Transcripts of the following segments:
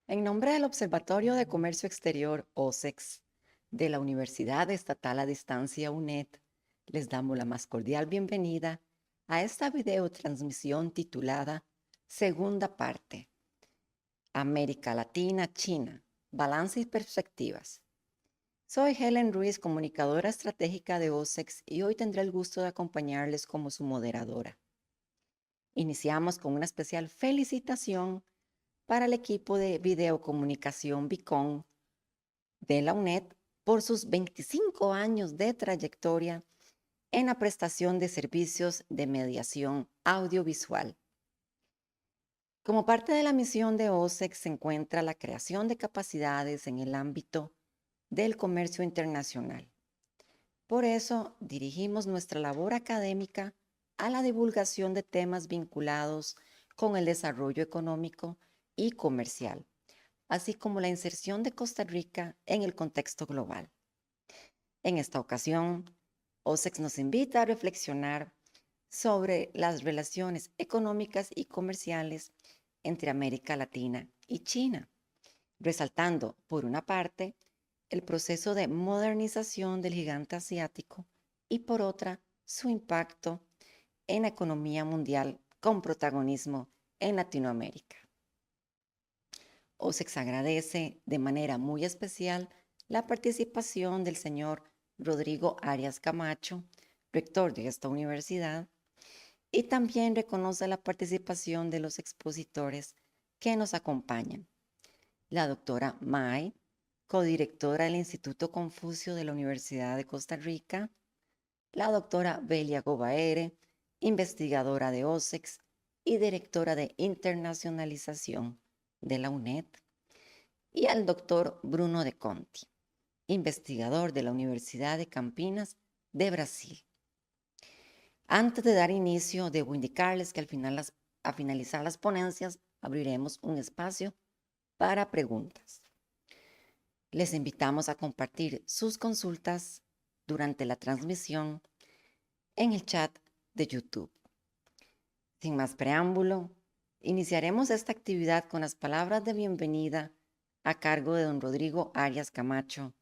En nombre del Observatorio de Comercio Exterior, OSEX, de la Universidad Estatal a Distancia UNED, les damos la más cordial bienvenida a esta videotransmisión titulada Segunda parte, América Latina, China, Balance y Perspectivas. Soy Helen Ruiz, comunicadora estratégica de OSEX, y hoy tendré el gusto de acompañarles como su moderadora. Iniciamos con una especial felicitación para el equipo de videocomunicación Vicon de la UNED por sus 25 años de trayectoria en la prestación de servicios de mediación audiovisual. Como parte de la misión de OSEX se encuentra la creación de capacidades en el ámbito del comercio internacional. Por eso dirigimos nuestra labor académica a la divulgación de temas vinculados con el desarrollo económico y comercial, así como la inserción de Costa Rica en el contexto global. En esta ocasión, OSEX nos invita a reflexionar sobre las relaciones económicas y comerciales entre América Latina y China, resaltando, por una parte, el proceso de modernización del gigante asiático y, por otra, su impacto en la economía mundial con protagonismo en Latinoamérica. OSEX agradece de manera muy especial la participación del señor Rodrigo Arias Camacho, rector de esta universidad, y también reconoce la participación de los expositores que nos acompañan. La doctora May, codirectora del Instituto Confucio de la Universidad de Costa Rica, la doctora Belia Gobaere, investigadora de OSEX y directora de internacionalización de la UNED, y al doctor Bruno de Conti, investigador de la Universidad de Campinas de Brasil. Antes de dar inicio, debo indicarles que a finalizar las ponencias abriremos un espacio para preguntas. Les invitamos a compartir sus consultas durante la transmisión en el chat de YouTube. Sin más preámbulo, iniciaremos esta actividad con las palabras de bienvenida a cargo de don Rodrigo Arias Camacho,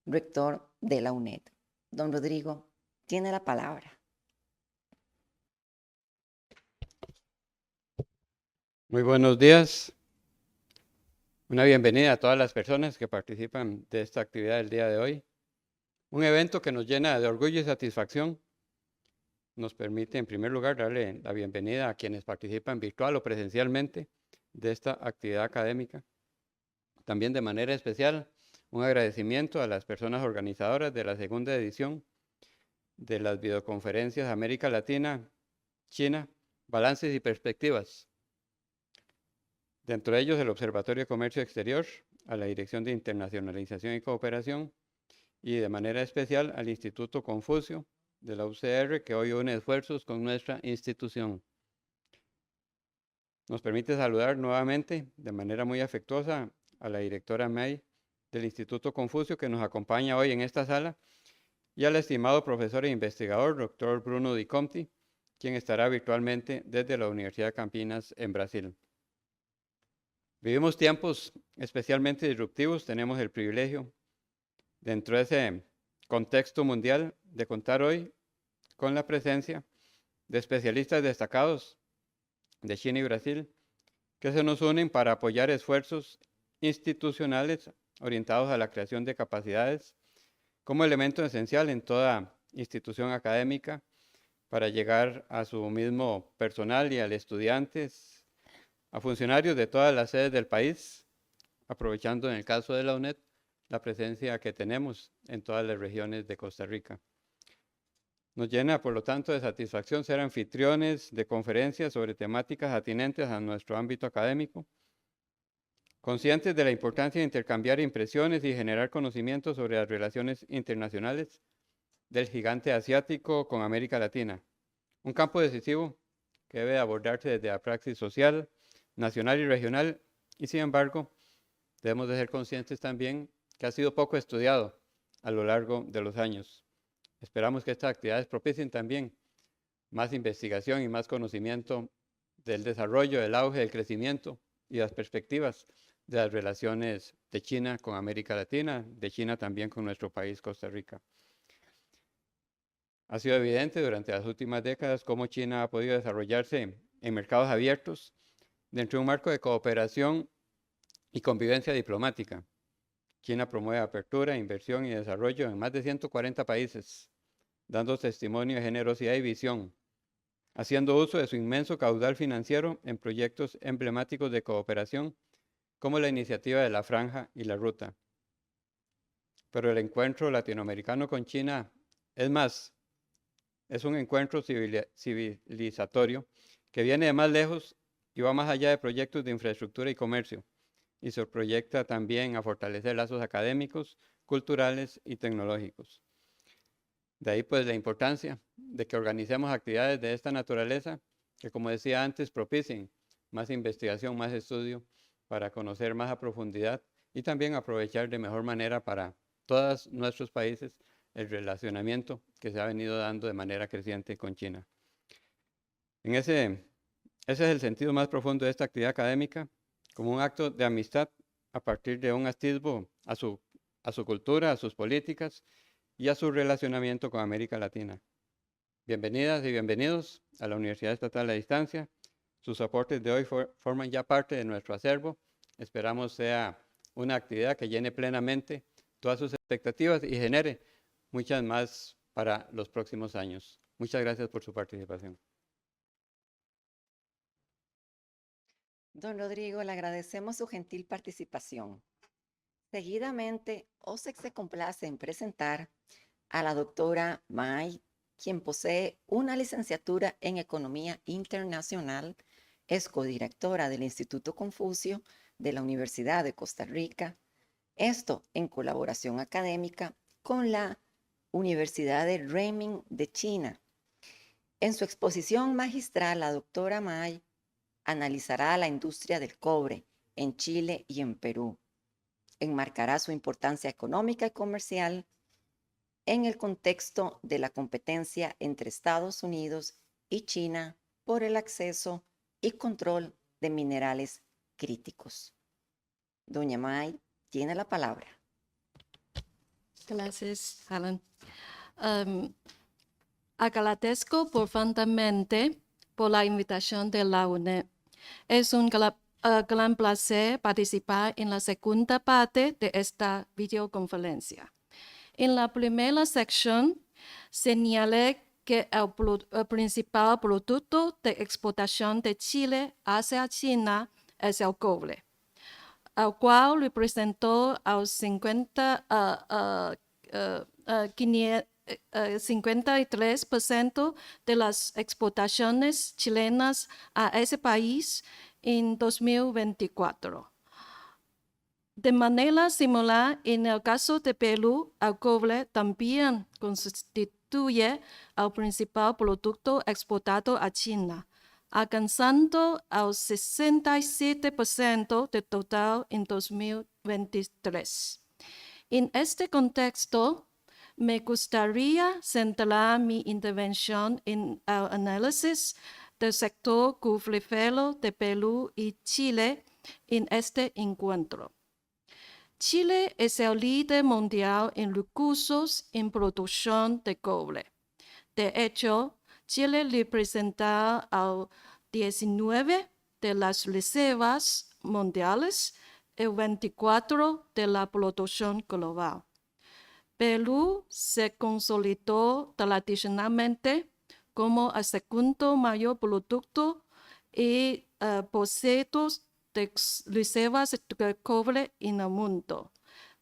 rector de la UNED. Don Rodrigo, tiene la palabra. Muy buenos días. Una bienvenida a todas las personas que participan de esta actividad del día de hoy. Un evento que nos llena de orgullo y satisfacción. Nos permite, en primer lugar, darle la bienvenida a quienes participan virtual o presencialmente de esta actividad académica. También de manera especial, un agradecimiento a las personas organizadoras de la segunda edición de las videoconferencias América Latina, China, Balances y Perspectivas. Dentro de ellos, el Observatorio de Comercio Exterior, a la Dirección de Internacionalización y Cooperación, y de manera especial al Instituto Confucio de la UCR, que hoy une esfuerzos con nuestra institución. Nos permite saludar nuevamente de manera muy afectuosa a la directora May del Instituto Confucio, que nos acompaña hoy en esta sala, y al estimado profesor e investigador, doctor Bruno Di Conti, quien estará virtualmente desde la Universidad de Campinas en Brasil. Vivimos tiempos especialmente disruptivos. Tenemos el privilegio, dentro de ese contexto mundial, de contar hoy con la presencia de especialistas destacados de China y Brasil, que se nos unen para apoyar esfuerzos institucionales orientados a la creación de capacidades como elemento esencial en toda institución académica para llegar a su mismo personal y a los estudiantes, a funcionarios de todas las sedes del país, aprovechando en el caso de la UNED la presencia que tenemos en todas las regiones de Costa Rica. Nos llena, por lo tanto, de satisfacción ser anfitriones de conferencias sobre temáticas atinentes a nuestro ámbito académico, conscientes de la importancia de intercambiar impresiones y generar conocimientos sobre las relaciones internacionales del gigante asiático con América Latina, un campo decisivo que debe abordarse desde la praxis social, nacional y regional, y sin embargo, debemos de ser conscientes también que ha sido poco estudiado a lo largo de los años. Esperamos que estas actividades propicien también más investigación y más conocimiento del desarrollo, del auge, del crecimiento y las perspectivas de las relaciones de China con América Latina, de China también con nuestro país, Costa Rica. Ha sido evidente durante las últimas décadas cómo China ha podido desarrollarse en mercados abiertos dentro de un marco de cooperación y convivencia diplomática. China promueve apertura, inversión y desarrollo en más de 140 países, dando testimonio de generosidad y visión, haciendo uso de su inmenso caudal financiero en proyectos emblemáticos de cooperación, como la iniciativa de la Franja y la Ruta. Pero el encuentro latinoamericano con China es un encuentro civilizatorio que viene de más lejos y va más allá de proyectos de infraestructura y comercio, y se proyecta también a fortalecer lazos académicos, culturales y tecnológicos. De ahí pues la importancia de que organicemos actividades de esta naturaleza que, como decía antes, propicien más investigación, más estudio para conocer más a profundidad y también aprovechar de mejor manera para todos nuestros países el relacionamiento que se ha venido dando de manera creciente con China. Ese es el sentido más profundo de esta actividad académica, como un acto de amistad a partir de un atisbo a su cultura, a sus políticas y a su relacionamiento con América Latina. Bienvenidas y bienvenidos a la Universidad Estatal a Distancia. Sus aportes de hoy forman ya parte de nuestro acervo. Esperamos sea una actividad que llene plenamente todas sus expectativas y genere muchas más para los próximos años. Muchas gracias por su participación. Don Rodrigo, le agradecemos su gentil participación. Seguidamente, OSEC se complace en presentar a la doctora May, quien posee una licenciatura en Economía Internacional, es codirectora del Instituto Confucio de la Universidad de Costa Rica, esto en colaboración académica con la Universidad de Renmin de China. En su exposición magistral, la doctora May analizará la industria del cobre en Chile y en Perú. Enmarcará su importancia económica y comercial en el contexto de la competencia entre Estados Unidos y China por el acceso y control de minerales críticos. Doña May tiene la palabra. Gracias, Alan. Agradezco profundamente por la invitación de la UNED. Es un gran placer participar en la segunda parte de esta videoconferencia. En la primera sección, señalé que el principal producto de exportación de Chile hacia China es el cobre, el cual representó al 53% de las exportaciones chilenas a ese país en 2024. De manera similar, en el caso de Perú, el cobre también constituye el principal producto exportado a China, alcanzando el 67% del total en 2023. En este contexto, me gustaría centrar mi intervención en el análisis del sector cufrífero de Perú y Chile en este encuentro. Chile es el líder mundial en recursos en producción de cobre. De hecho, Chile representa al 19 de las reservas mundiales, el 24 de la producción global. Perú se consolidó tradicionalmente como el segundo mayor producto y posee de reservas de cobre en el mundo.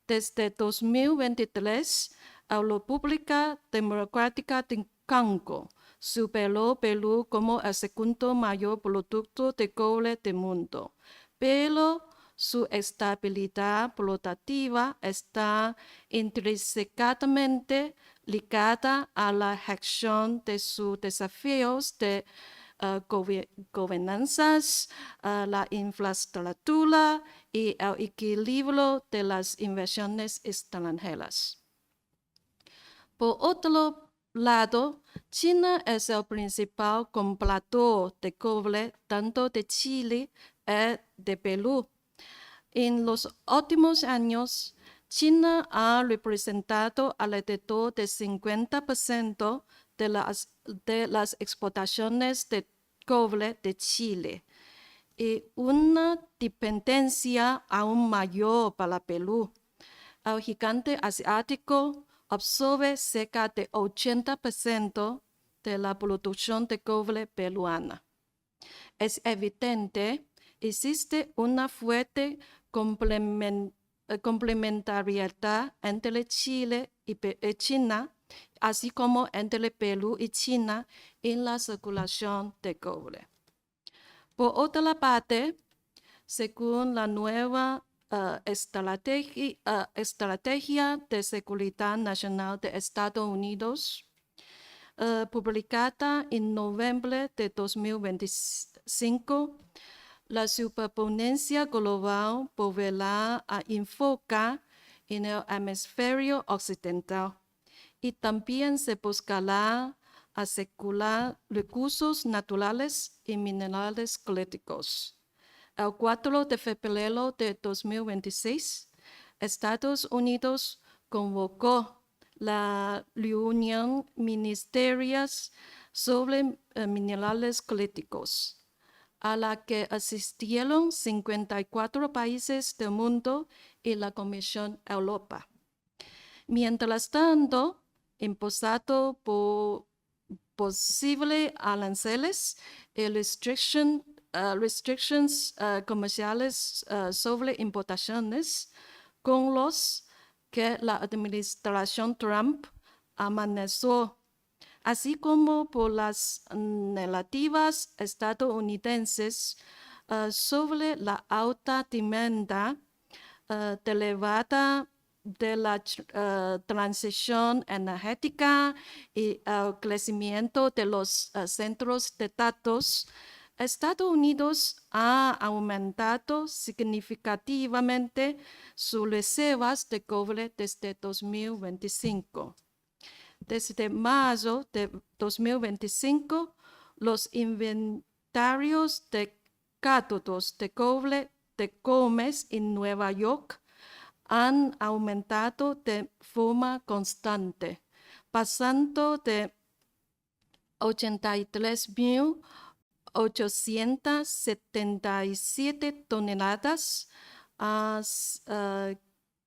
Desde 2023, la República Democrática de Congo superó Perú como el segundo mayor producto de cobre del mundo, pero su estabilidad productiva está intrínsecamente ligada a la gestión de sus desafíos de gobernanzas, la infraestructura y el equilibrio de las inversiones extranjeras. Por otro lado, China es el principal comprador de cobre tanto de Chile es de Perú. En los últimos años, China ha representado alrededor del 50% de las exportaciones de cobre de Chile y una dependencia aún mayor para Perú. El gigante asiático absorbe cerca de 80% de la producción de cobre peruana. Es evidente, existe una fuerte complementariedad entre Chile y China, así como entre Perú y China en la circulación de cobre. Por otra parte, según la nueva estrategia de seguridad nacional de Estados Unidos, publicada en noviembre de 2025, la superpotencia global volverá a enfocar en el hemisferio occidental y también se buscará asegurar recursos naturales y minerales críticos. El 4 de febrero de 2026, Estados Unidos convocó la reunión ministerial sobre minerales críticos, a la que asistieron 54 países del mundo y la Comisión Europa. Mientras tanto, impulsado por posibles aranceles y restrictions comerciales sobre importaciones, con los que la administración Trump amenazó, así como por las negativas estadounidenses sobre la alta demanda elevada de la transición energética y el crecimiento de los centros de datos, Estados Unidos ha aumentado significativamente sus reservas de cobre desde 2025. Desde mayo de 2025, los inventarios de cátodos de cobre de Gómez en Nueva York han aumentado de forma constante, pasando de 83.877 toneladas a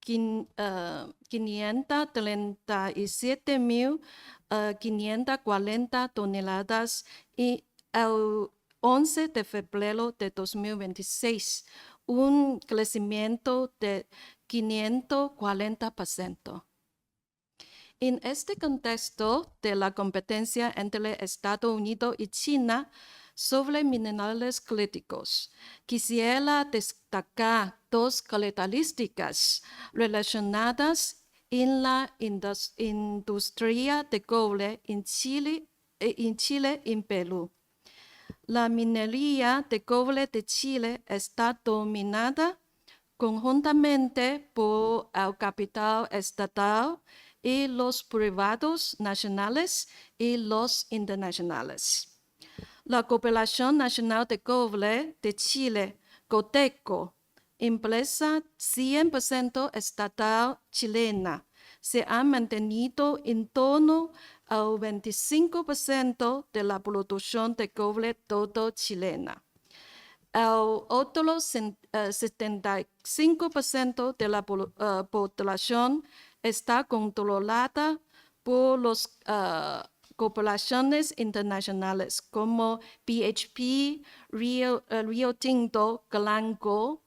537.540 toneladas y el 11 de febrero de 2026, un crecimiento de 540%. En este contexto de la competencia entre Estados Unidos y China sobre minerales críticos, quisiera destacar dos características relacionadas en la industria de cobre en Chile y en Perú. La minería de cobre de Chile está dominada conjuntamente por el capital estatal y los privados nacionales y los internacionales. La Corporación Nacional de Cobre de Chile, Coteco, empresa 100% estatal chilena, se ha mantenido en torno al 25% de la producción de cobre todo chilena. El otro 75% de la población está controlada por las corporaciones internacionales como BHP, Rio Tinto, Glencore,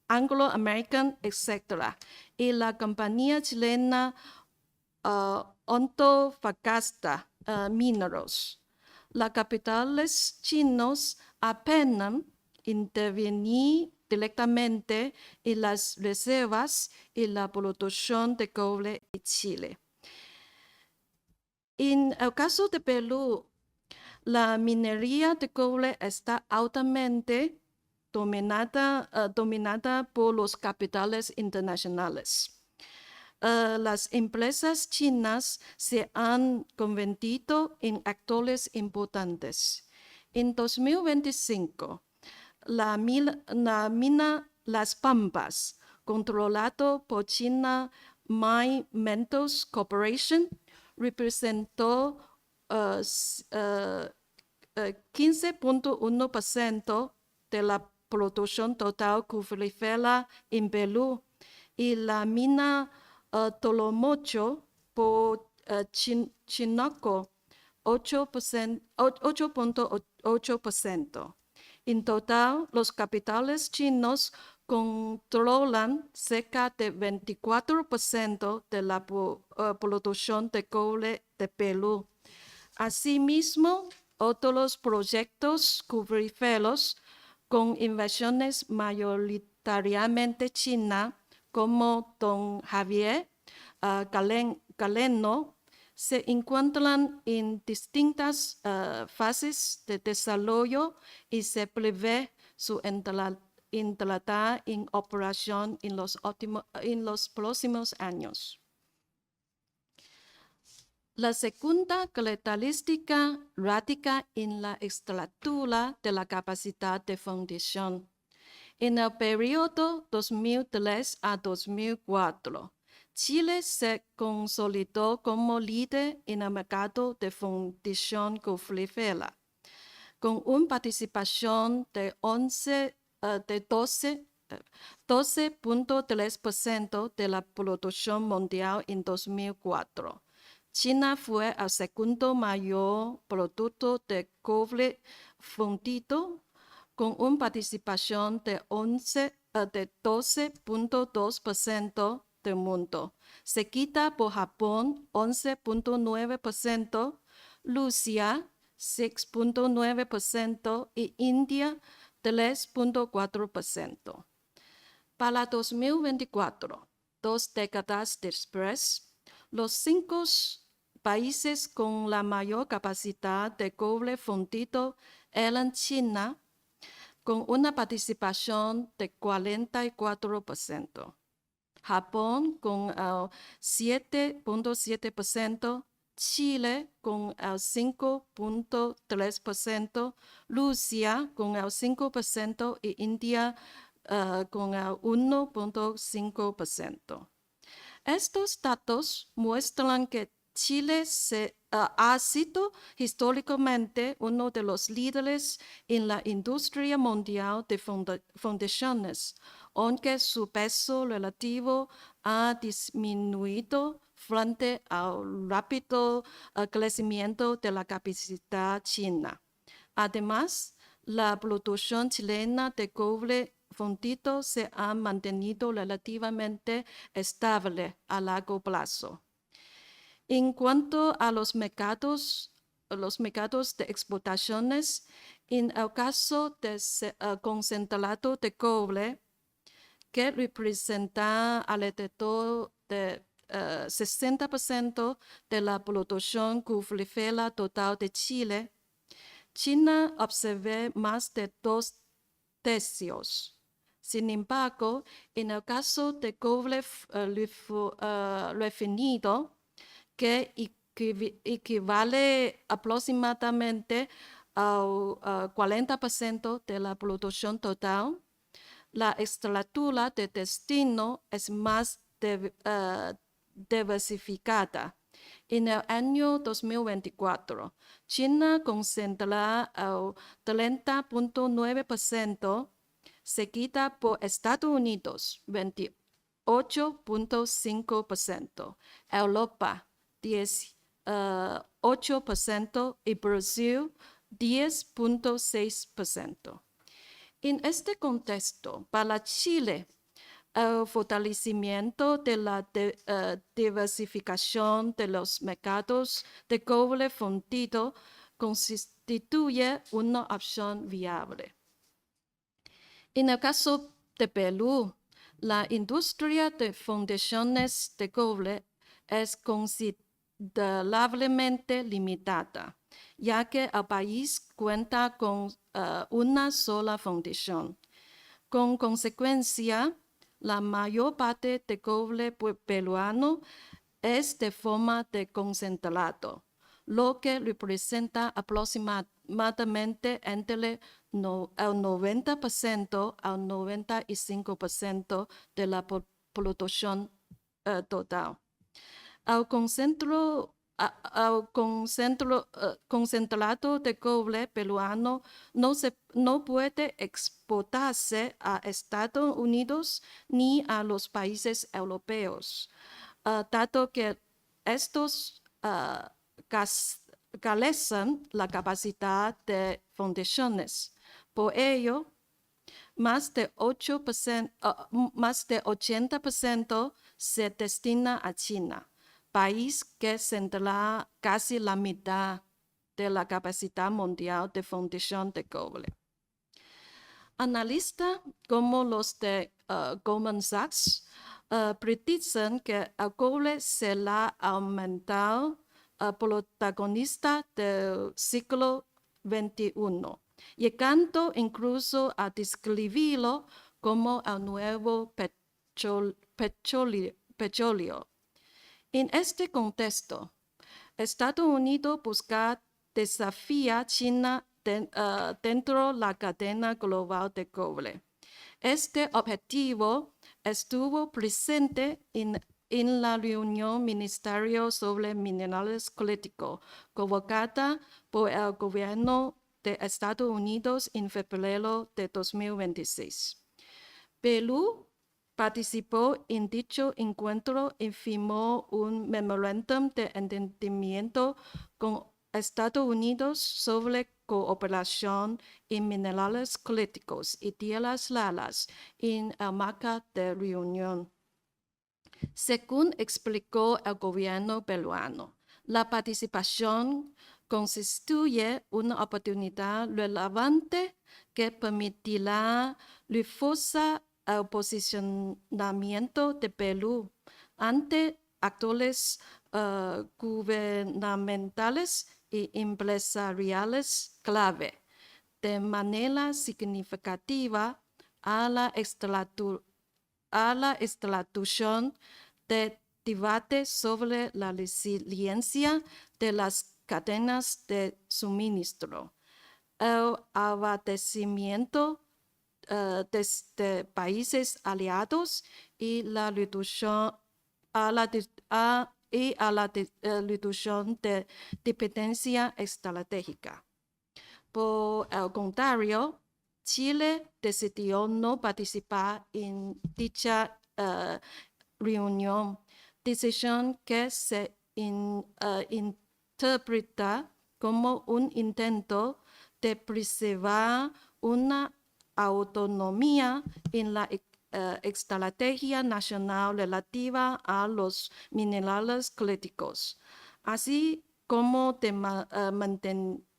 Anglo American, etc. Y la compañía chilena Antofagasta Minerals. Los capitales chinos apenas intervenir directamente en las reservas y la producción de cobre en Chile. En el caso de Perú, la minería de cobre está altamente dominada por los capitales internacionales. Las empresas chinas se han convertido en actores importantes. En 2025, la mina Las Pampas, controlado por China Mine Metals Corporation, representó 15.1% de la producción total cufrífera en Perú, y la mina Tolomocho por Chinoco 8.8%. En total, los capitales chinos controlan cerca de 24% de la producción de cobre de Perú. Asimismo, otros proyectos cufríferos con inversiones mayoritariamente chinas, como Don Javier Galeno, se encuentran en distintas fases de desarrollo y se prevé su entrada en operación en los próximos años. La segunda característica radica en la estructura de la capacidad de fundición. En el periodo 2003 a 2004, Chile se consolidó como líder en el mercado de fundición cufrífera, con una participación de 12.3% de la producción mundial en 2004. China fue el segundo mayor productor de cobre fundido, con una participación de 12.2% del mundo, seguida por Japón 11.9%, Rusia 6.9% y India 3.4%. Para 2024, 2 décadas después, los 5 países con la mayor capacidad de cobre fundido eran China, con una participación de 44%, Japón con el 7.7%, Chile con el 5.3%, Rusia con el 5% y India con el 1.5%. Estos datos muestran que Chile ha sido históricamente uno de los líderes en la industria mundial de fundiciones, aunque su peso relativo ha disminuido frente al rápido crecimiento de la capacidad china. Además, la producción chilena de cobre fundido se ha mantenido relativamente estable a largo plazo. En cuanto a los mercados de exportaciones, en el caso del concentrado de cobre, que representa alrededor de 60% de la producción cufrífera total de Chile, China observa más de 2 tercios. Sin embargo, en el caso de cobre refinido, que equivale aproximadamente al 40% de la producción total, la estructura de destino es más diversificada. En el año 2024, China concentrará el 30.9%, seguida por Estados Unidos, 28.5%, Europa, 8% y Brasil, 10.6%. En este contexto, para Chile, el fortalecimiento de la diversificación de los mercados de cobre fundido constituye una opción viable. En el caso de Perú, la industria de fundiciones de cobre es considerablemente limitada, ya que el país cuenta con una sola fundición. Con consecuencia, la mayor parte de cobre peruano es de forma de concentrado, lo que representa aproximadamente entre el 90% al 95% de la producción total. Al concentrado de cobre peruano no puede exportarse a Estados Unidos ni a los países europeos, dado que estos carecen la capacidad de fundiciones. Por ello, más de 80% se destina a China, país que tendrá casi la mitad de la capacidad mundial de fundición de cobre. Analistas como los de Goldman Sachs predicen que el cobre será aumentado protagonista del siglo XXI, llegando incluso a describirlo como el nuevo petróleo. En este contexto, Estados Unidos busca desafiar a China dentro de la cadena global de cobre. Este objetivo estuvo presente en la reunión ministerial sobre minerales críticos convocada por el gobierno de Estados Unidos en febrero de 2026. Perú participó en dicho encuentro y firmó un memorándum de entendimiento con Estados Unidos sobre cooperación en minerales críticos y tierras raras en el marco de reunión. Según explicó el gobierno peruano, la participación constituye una oportunidad relevante que permitirá reforzar el posicionamiento de Perú ante actores gubernamentales y empresariales clave, de manera significativa a la institución de debate sobre la resiliencia de las cadenas de suministro, el abastecimiento de países aliados y la reducción reducción de dependencia estratégica. Por el contrario, Chile decidió no participar en dicha reunión, decisión que se interpreta como un intento de preservar una autonomía en la estrategia nacional relativa a los minerales críticos, así como de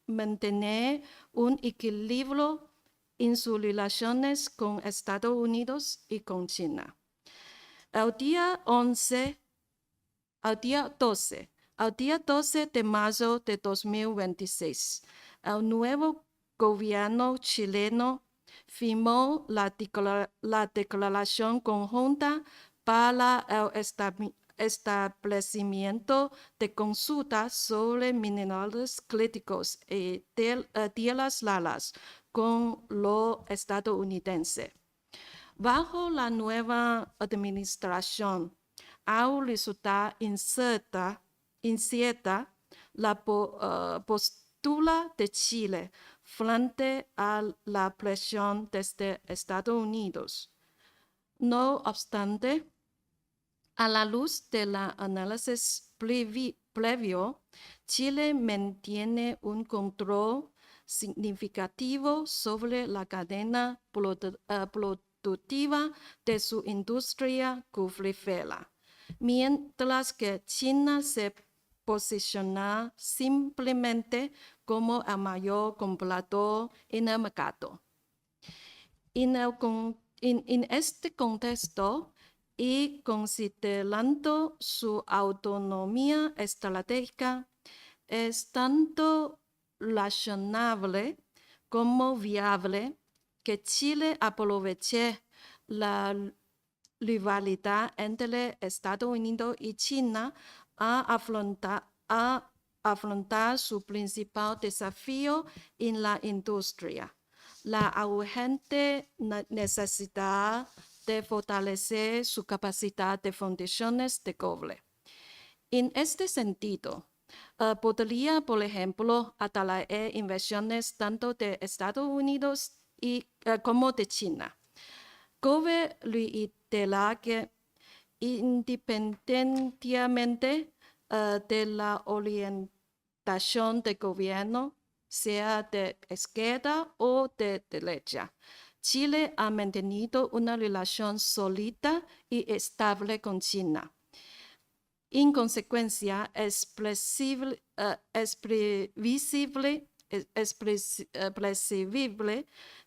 mantener un equilibrio en sus relaciones con Estados Unidos y con China. El día 12 de mayo de 2026, el nuevo gobierno chileno firmó la declaración conjunta para el establecimiento de consultas sobre minerales críticos y tierras raras con los estadounidenses. Bajo la nueva administración, aún resulta incierta la postura de Chile frente a la presión desde Estados Unidos. No obstante, a la luz del análisis previo, Chile mantiene un control significativo sobre la cadena productiva de su industria cufrífera, mientras que China se posiciona simplemente como el mayor comprador en el mercado. En este contexto, y considerando su autonomía estratégica, es tanto razonable como viable que Chile aproveche la rivalidad entre Estados Unidos y China a afrontar su principal desafío en la industria, la urgente necesidad de fortalecer su capacidad de fundiciones de cobre. En este sentido, podría, por ejemplo, atraer inversiones tanto de Estados Unidos como de China. Cobre reitera que independientemente de la orientación del gobierno, sea de izquierda o de derecha, Chile ha mantenido una relación sólida y estable con China. En consecuencia, es previsible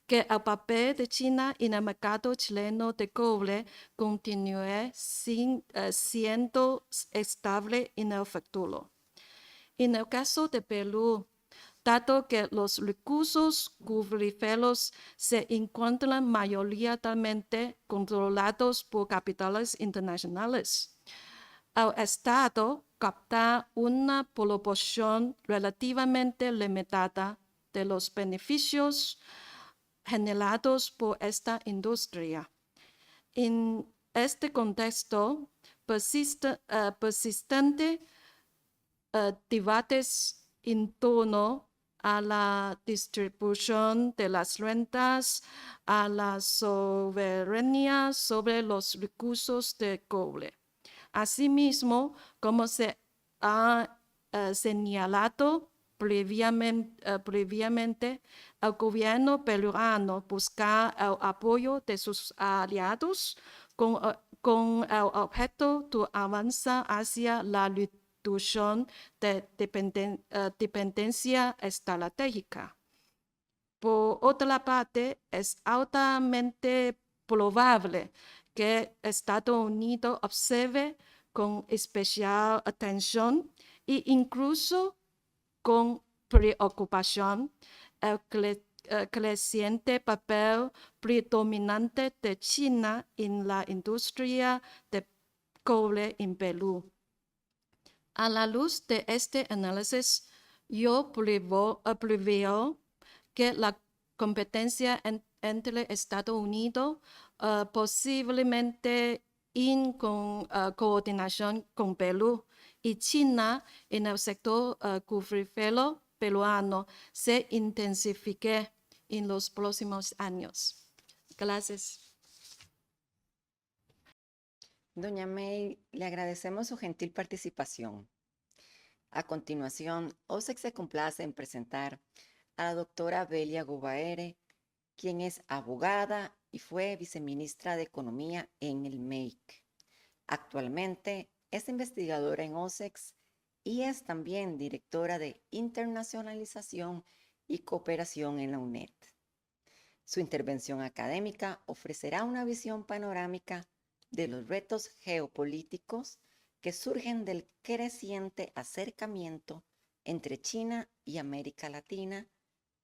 que el papel de China en el mercado chileno de cobre continúe siendo estable en el futuro. En el caso de Perú, dado que los recursos cobríferos se encuentran mayoritariamente controlados por capitales internacionales, el Estado capta una proporción relativamente limitada de los beneficios generados por esta industria. En este contexto, persistente debates en torno a la distribución de las rentas, a la soberanía sobre los recursos de cobre. Asimismo, como se ha señalado previamente, el gobierno peruano busca el apoyo de sus aliados con el objeto de avanzar hacia la reducción de dependencia estratégica. Por otra parte, es altamente probable que Estados Unidos observe con especial atención e incluso con preocupación el creciente papel predominante de China en la industria de cobre en Perú. A la luz de este análisis, yo preveo que la competencia entre Estados Unidos, posiblemente en coordinación con Perú, y China en el sector cobrífero peruano se intensifique en los próximos años. Gracias. Doña May, le agradecemos su gentil participación. A continuación, OSEC se complace en presentar a la doctora Belia Gubaere, quien es abogada y fue viceministra de Economía en el MEIC. Actualmente es investigadora en OSEC y es también directora de Internacionalización y Cooperación en la UNED. Su intervención académica ofrecerá una visión panorámica de los retos geopolíticos que surgen del creciente acercamiento entre China y América Latina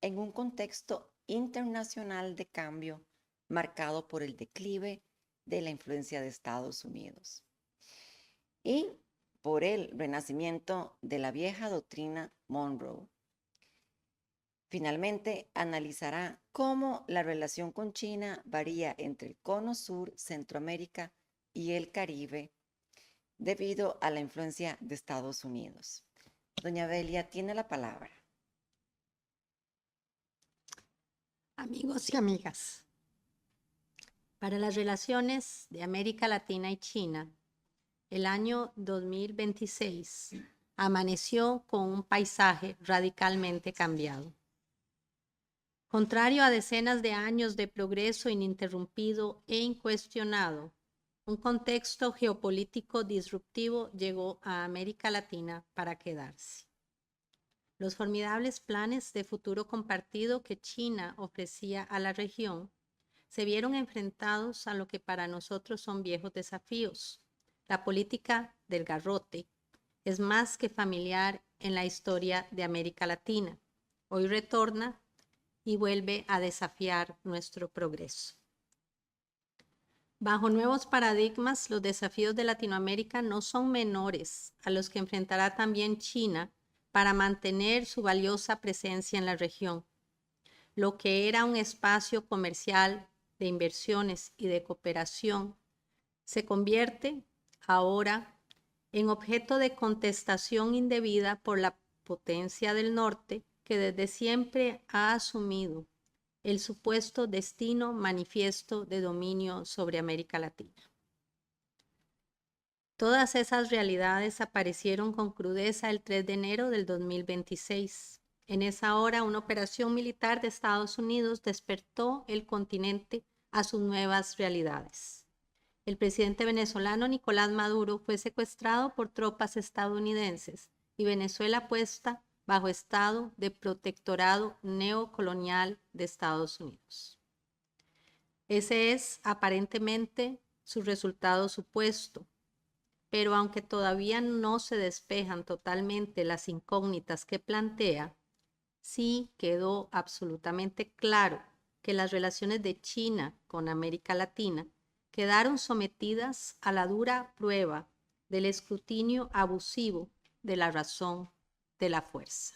en un contexto internacional de cambio marcado por el declive de la influencia de Estados Unidos y por el renacimiento de la vieja doctrina Monroe. Finalmente, analizará cómo la relación con China varía entre el Cono Sur, Centroamérica y el Caribe debido a la influencia de Estados Unidos. Doña Belia, tiene la palabra. Amigos y amigas, para las relaciones de América Latina y China, el año 2026 amaneció con un paisaje radicalmente cambiado. Contrario a decenas de años de progreso ininterrumpido e incuestionado, un contexto geopolítico disruptivo llegó a América Latina para quedarse. Los formidables planes de futuro compartido que China ofrecía a la región se vieron enfrentados a lo que para nosotros son viejos desafíos. La política del garrote es más que familiar en la historia de América Latina. Hoy retorna y vuelve a desafiar nuestro progreso. Bajo nuevos paradigmas, los desafíos de Latinoamérica no son menores a los que enfrentará también China para mantener su valiosa presencia en la región. lo que era un espacio comercial de inversiones y de cooperación, se convierte ahora en objeto de contestación indebida por la potencia del norte, que desde siempre ha asumido el supuesto destino manifiesto de dominio sobre América Latina. Todas esas realidades aparecieron con crudeza el 3 de enero del 2026. En esa hora, una operación militar de Estados Unidos despertó el continente a sus nuevas realidades. El presidente venezolano Nicolás Maduro fue secuestrado por tropas estadounidenses y Venezuela puesta bajo estado de protectorado neocolonial de Estados Unidos. Ese es aparentemente su resultado supuesto, pero aunque todavía no se despejan totalmente las incógnitas que plantea, sí quedó absolutamente claro que las relaciones de China con América Latina quedaron sometidas a la dura prueba del escrutinio abusivo de la razón de la fuerza.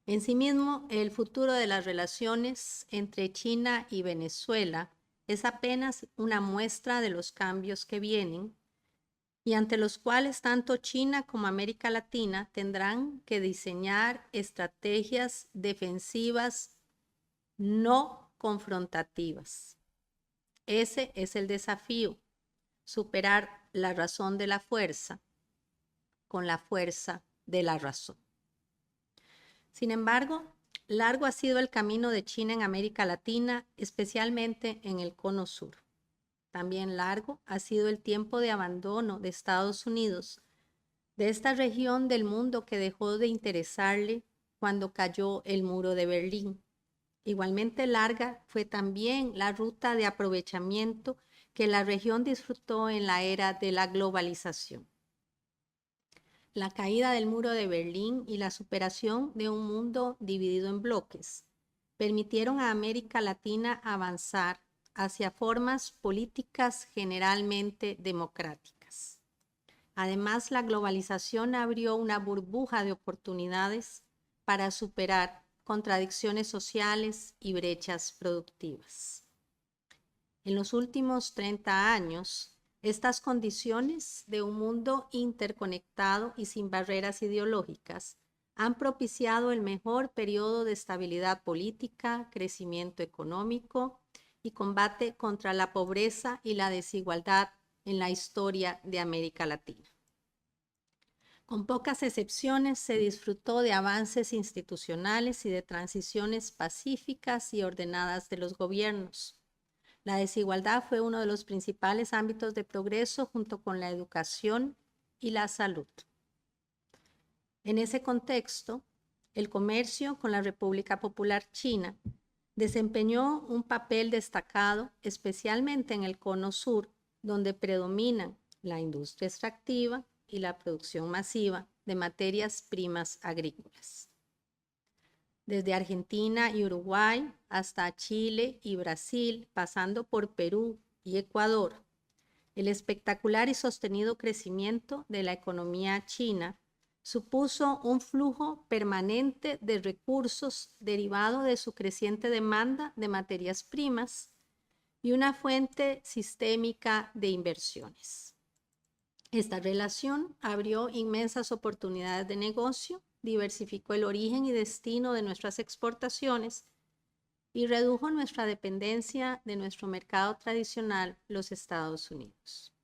En sí mismo, el futuro de las relaciones entre China y Venezuela es apenas una muestra de los cambios que vienen y ante los cuales tanto China como América Latina tendrán que diseñar estrategias defensivas no confrontativas. Ese es el desafío, superar la razón de la fuerza con la fuerza de la razón. Sin embargo, largo ha sido el camino de China en América Latina, especialmente en el Cono Sur. También largo ha sido el tiempo de abandono de Estados Unidos de esta región del mundo que dejó de interesarle cuando cayó el muro de Berlín. Igualmente larga fue también la ruta de aprovechamiento que la región disfrutó en la era de la globalización. La caída del muro de Berlín y la superación de un mundo dividido en bloques permitieron a América Latina avanzar hacia formas políticas generalmente democráticas. Además, la globalización abrió una burbuja de oportunidades para superar contradicciones sociales y brechas productivas. En los últimos 30 años, estas condiciones de un mundo interconectado y sin barreras ideológicas han propiciado el mejor periodo de estabilidad política, crecimiento económico y combate contra la pobreza y la desigualdad en la historia de América Latina. Con pocas excepciones, se disfrutó de avances institucionales y de transiciones pacíficas y ordenadas de los gobiernos. La desigualdad fue uno de los principales ámbitos de progreso junto con la educación y la salud. En ese contexto, el comercio con la República Popular China desempeñó un papel destacado, especialmente en el Cono Sur, donde predominan la industria extractiva y la producción masiva de materias primas agrícolas. Desde Argentina y Uruguay hasta Chile y Brasil, pasando por Perú y Ecuador, el espectacular y sostenido crecimiento de la economía china supuso un flujo permanente de recursos derivado de su creciente demanda de materias primas y una fuente sistémica de inversiones. Esta relación abrió inmensas oportunidades de negocio, diversificó el origen y destino de nuestras exportaciones y redujo nuestra dependencia de nuestro mercado tradicional, los Estados Unidos.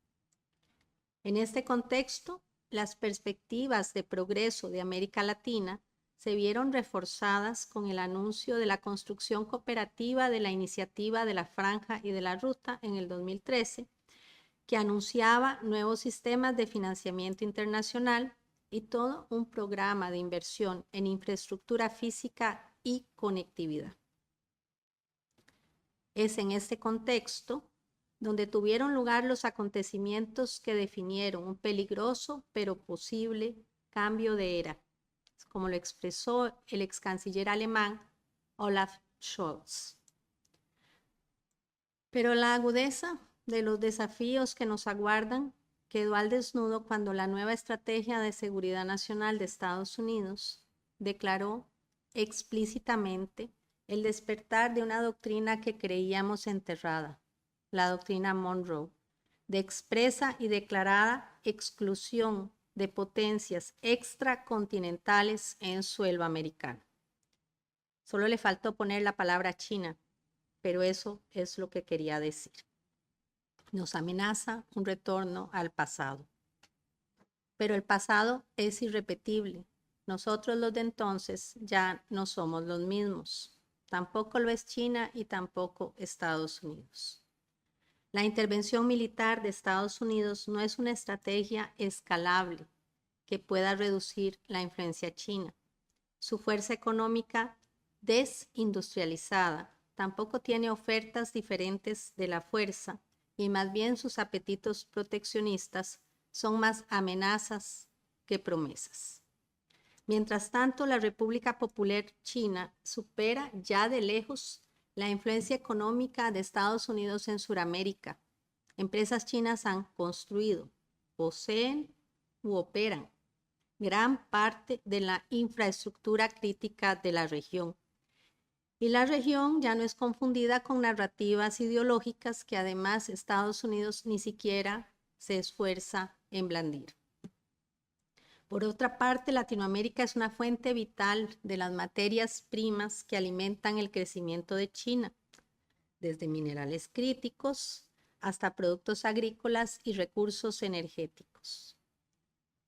En este contexto, las perspectivas de progreso de América Latina se vieron reforzadas con el anuncio de la construcción cooperativa de la Iniciativa de la Franja y de la Ruta en el 2013, que anunciaba nuevos sistemas de financiamiento internacional y todo un programa de inversión en infraestructura física y conectividad. Es en este contexto donde tuvieron lugar los acontecimientos que definieron un peligroso pero posible cambio de era, como lo expresó el ex canciller alemán Olaf Scholz. Pero la agudeza de los desafíos que nos aguardan quedó al desnudo cuando la nueva Estrategia de Seguridad Nacional de Estados Unidos declaró explícitamente el despertar de una doctrina que creíamos enterrada, la doctrina Monroe, de expresa y declarada exclusión de potencias extracontinentales en suelo americano. Solo le faltó poner la palabra China, pero eso es lo que quería decir. Nos amenaza un retorno al pasado. Pero el pasado es irrepetible. Nosotros los de entonces ya no somos los mismos. Tampoco lo es China y tampoco Estados Unidos. La intervención militar de Estados Unidos no es una estrategia escalable que pueda reducir la influencia china. Su fuerza económica desindustrializada tampoco tiene ofertas diferentes de la fuerza y más bien sus apetitos proteccionistas son más amenazas que promesas. Mientras tanto, la República Popular China supera ya de lejos la influencia económica de Estados Unidos en Sudamérica. Empresas chinas han construido, poseen u operan gran parte de la infraestructura crítica de la región. Y la región ya no es confundida con narrativas ideológicas que además Estados Unidos ni siquiera se esfuerza en blandir. Por otra parte, Latinoamérica es una fuente vital de las materias primas que alimentan el crecimiento de China, desde minerales críticos hasta productos agrícolas y recursos energéticos.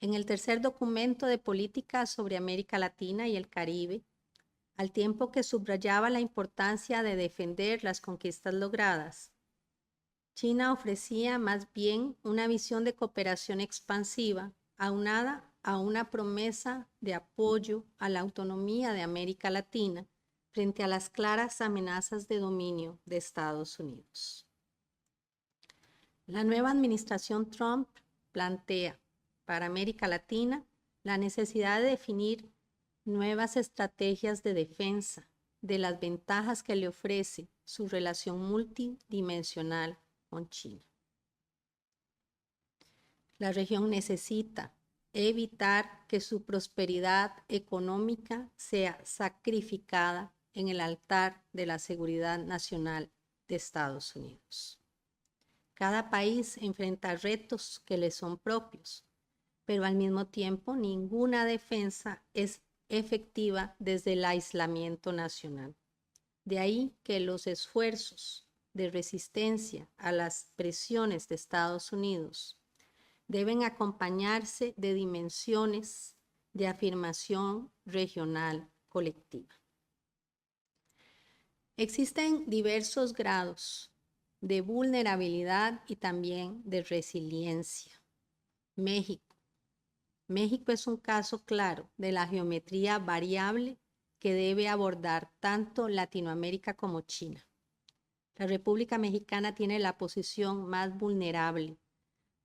En el tercer documento de política sobre América Latina y el Caribe, al tiempo que subrayaba la importancia de defender las conquistas logradas, China ofrecía más bien una visión de cooperación expansiva, aunada a una promesa de apoyo a la autonomía de América Latina frente a las claras amenazas de dominio de Estados Unidos. La nueva administración Trump plantea para América Latina la necesidad de definir nuevas estrategias de defensa de las ventajas que le ofrece su relación multidimensional con China. La región necesita evitar que su prosperidad económica sea sacrificada en el altar de la seguridad nacional de Estados Unidos. Cada país enfrenta retos que le son propios, pero al mismo tiempo ninguna defensa es efectiva desde el aislamiento nacional. De ahí que los esfuerzos de resistencia a las presiones de Estados Unidos deben acompañarse de dimensiones de afirmación regional colectiva. Existen diversos grados de vulnerabilidad y también de resiliencia. México es un caso claro de la geometría variable que debe abordar tanto Latinoamérica como China. La República Mexicana tiene la posición más vulnerable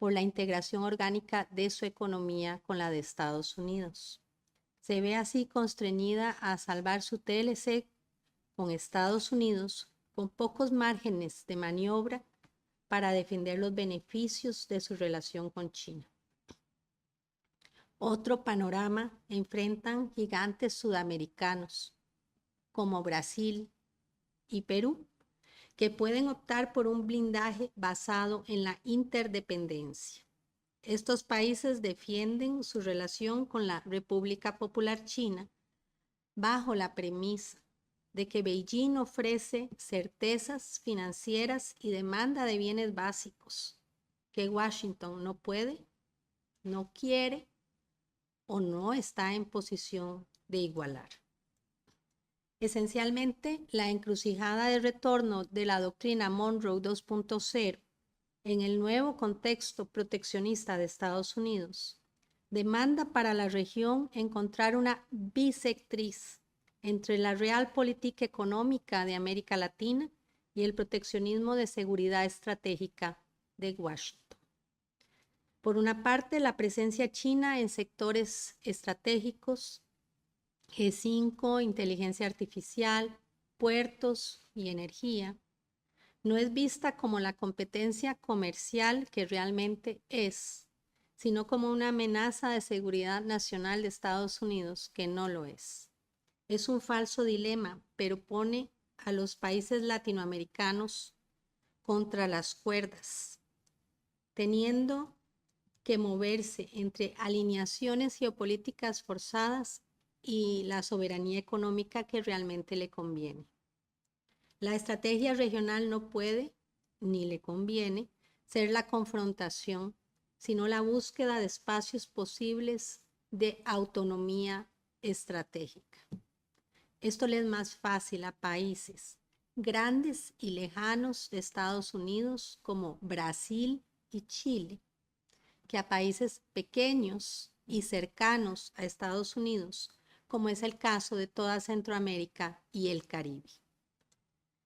por la integración orgánica de su economía con la de Estados Unidos. Se ve así constreñida a salvar su TLC con Estados Unidos con pocos márgenes de maniobra para defender los beneficios de su relación con China. Otro panorama enfrentan gigantes sudamericanos como Brasil y Perú, que pueden optar por un blindaje basado en la interdependencia. Estos países defienden su relación con la República Popular China bajo la premisa de que Beijing ofrece certezas financieras y demanda de bienes básicos que Washington no puede, no quiere o no está en posición de igualar. Esencialmente, la encrucijada de retorno de la doctrina Monroe 2.0 en el nuevo contexto proteccionista de Estados Unidos demanda para la región encontrar una bisectriz entre la realpolitik económica de América Latina y el proteccionismo de seguridad estratégica de Washington. Por una parte, la presencia china en sectores estratégicos, G5, inteligencia artificial, puertos y energía, no es vista como la competencia comercial que realmente es, sino como una amenaza de seguridad nacional de Estados Unidos que no lo es. Es un falso dilema, pero pone a los países latinoamericanos contra las cuerdas, teniendo que moverse entre alineaciones geopolíticas forzadas y la soberanía económica que realmente le conviene. La estrategia regional no puede, ni le conviene, ser la confrontación, sino la búsqueda de espacios posibles de autonomía estratégica. Esto le es más fácil a países grandes y lejanos de Estados Unidos como Brasil y Chile, que a países pequeños y cercanos a Estados Unidos, como es el caso de toda Centroamérica y el Caribe.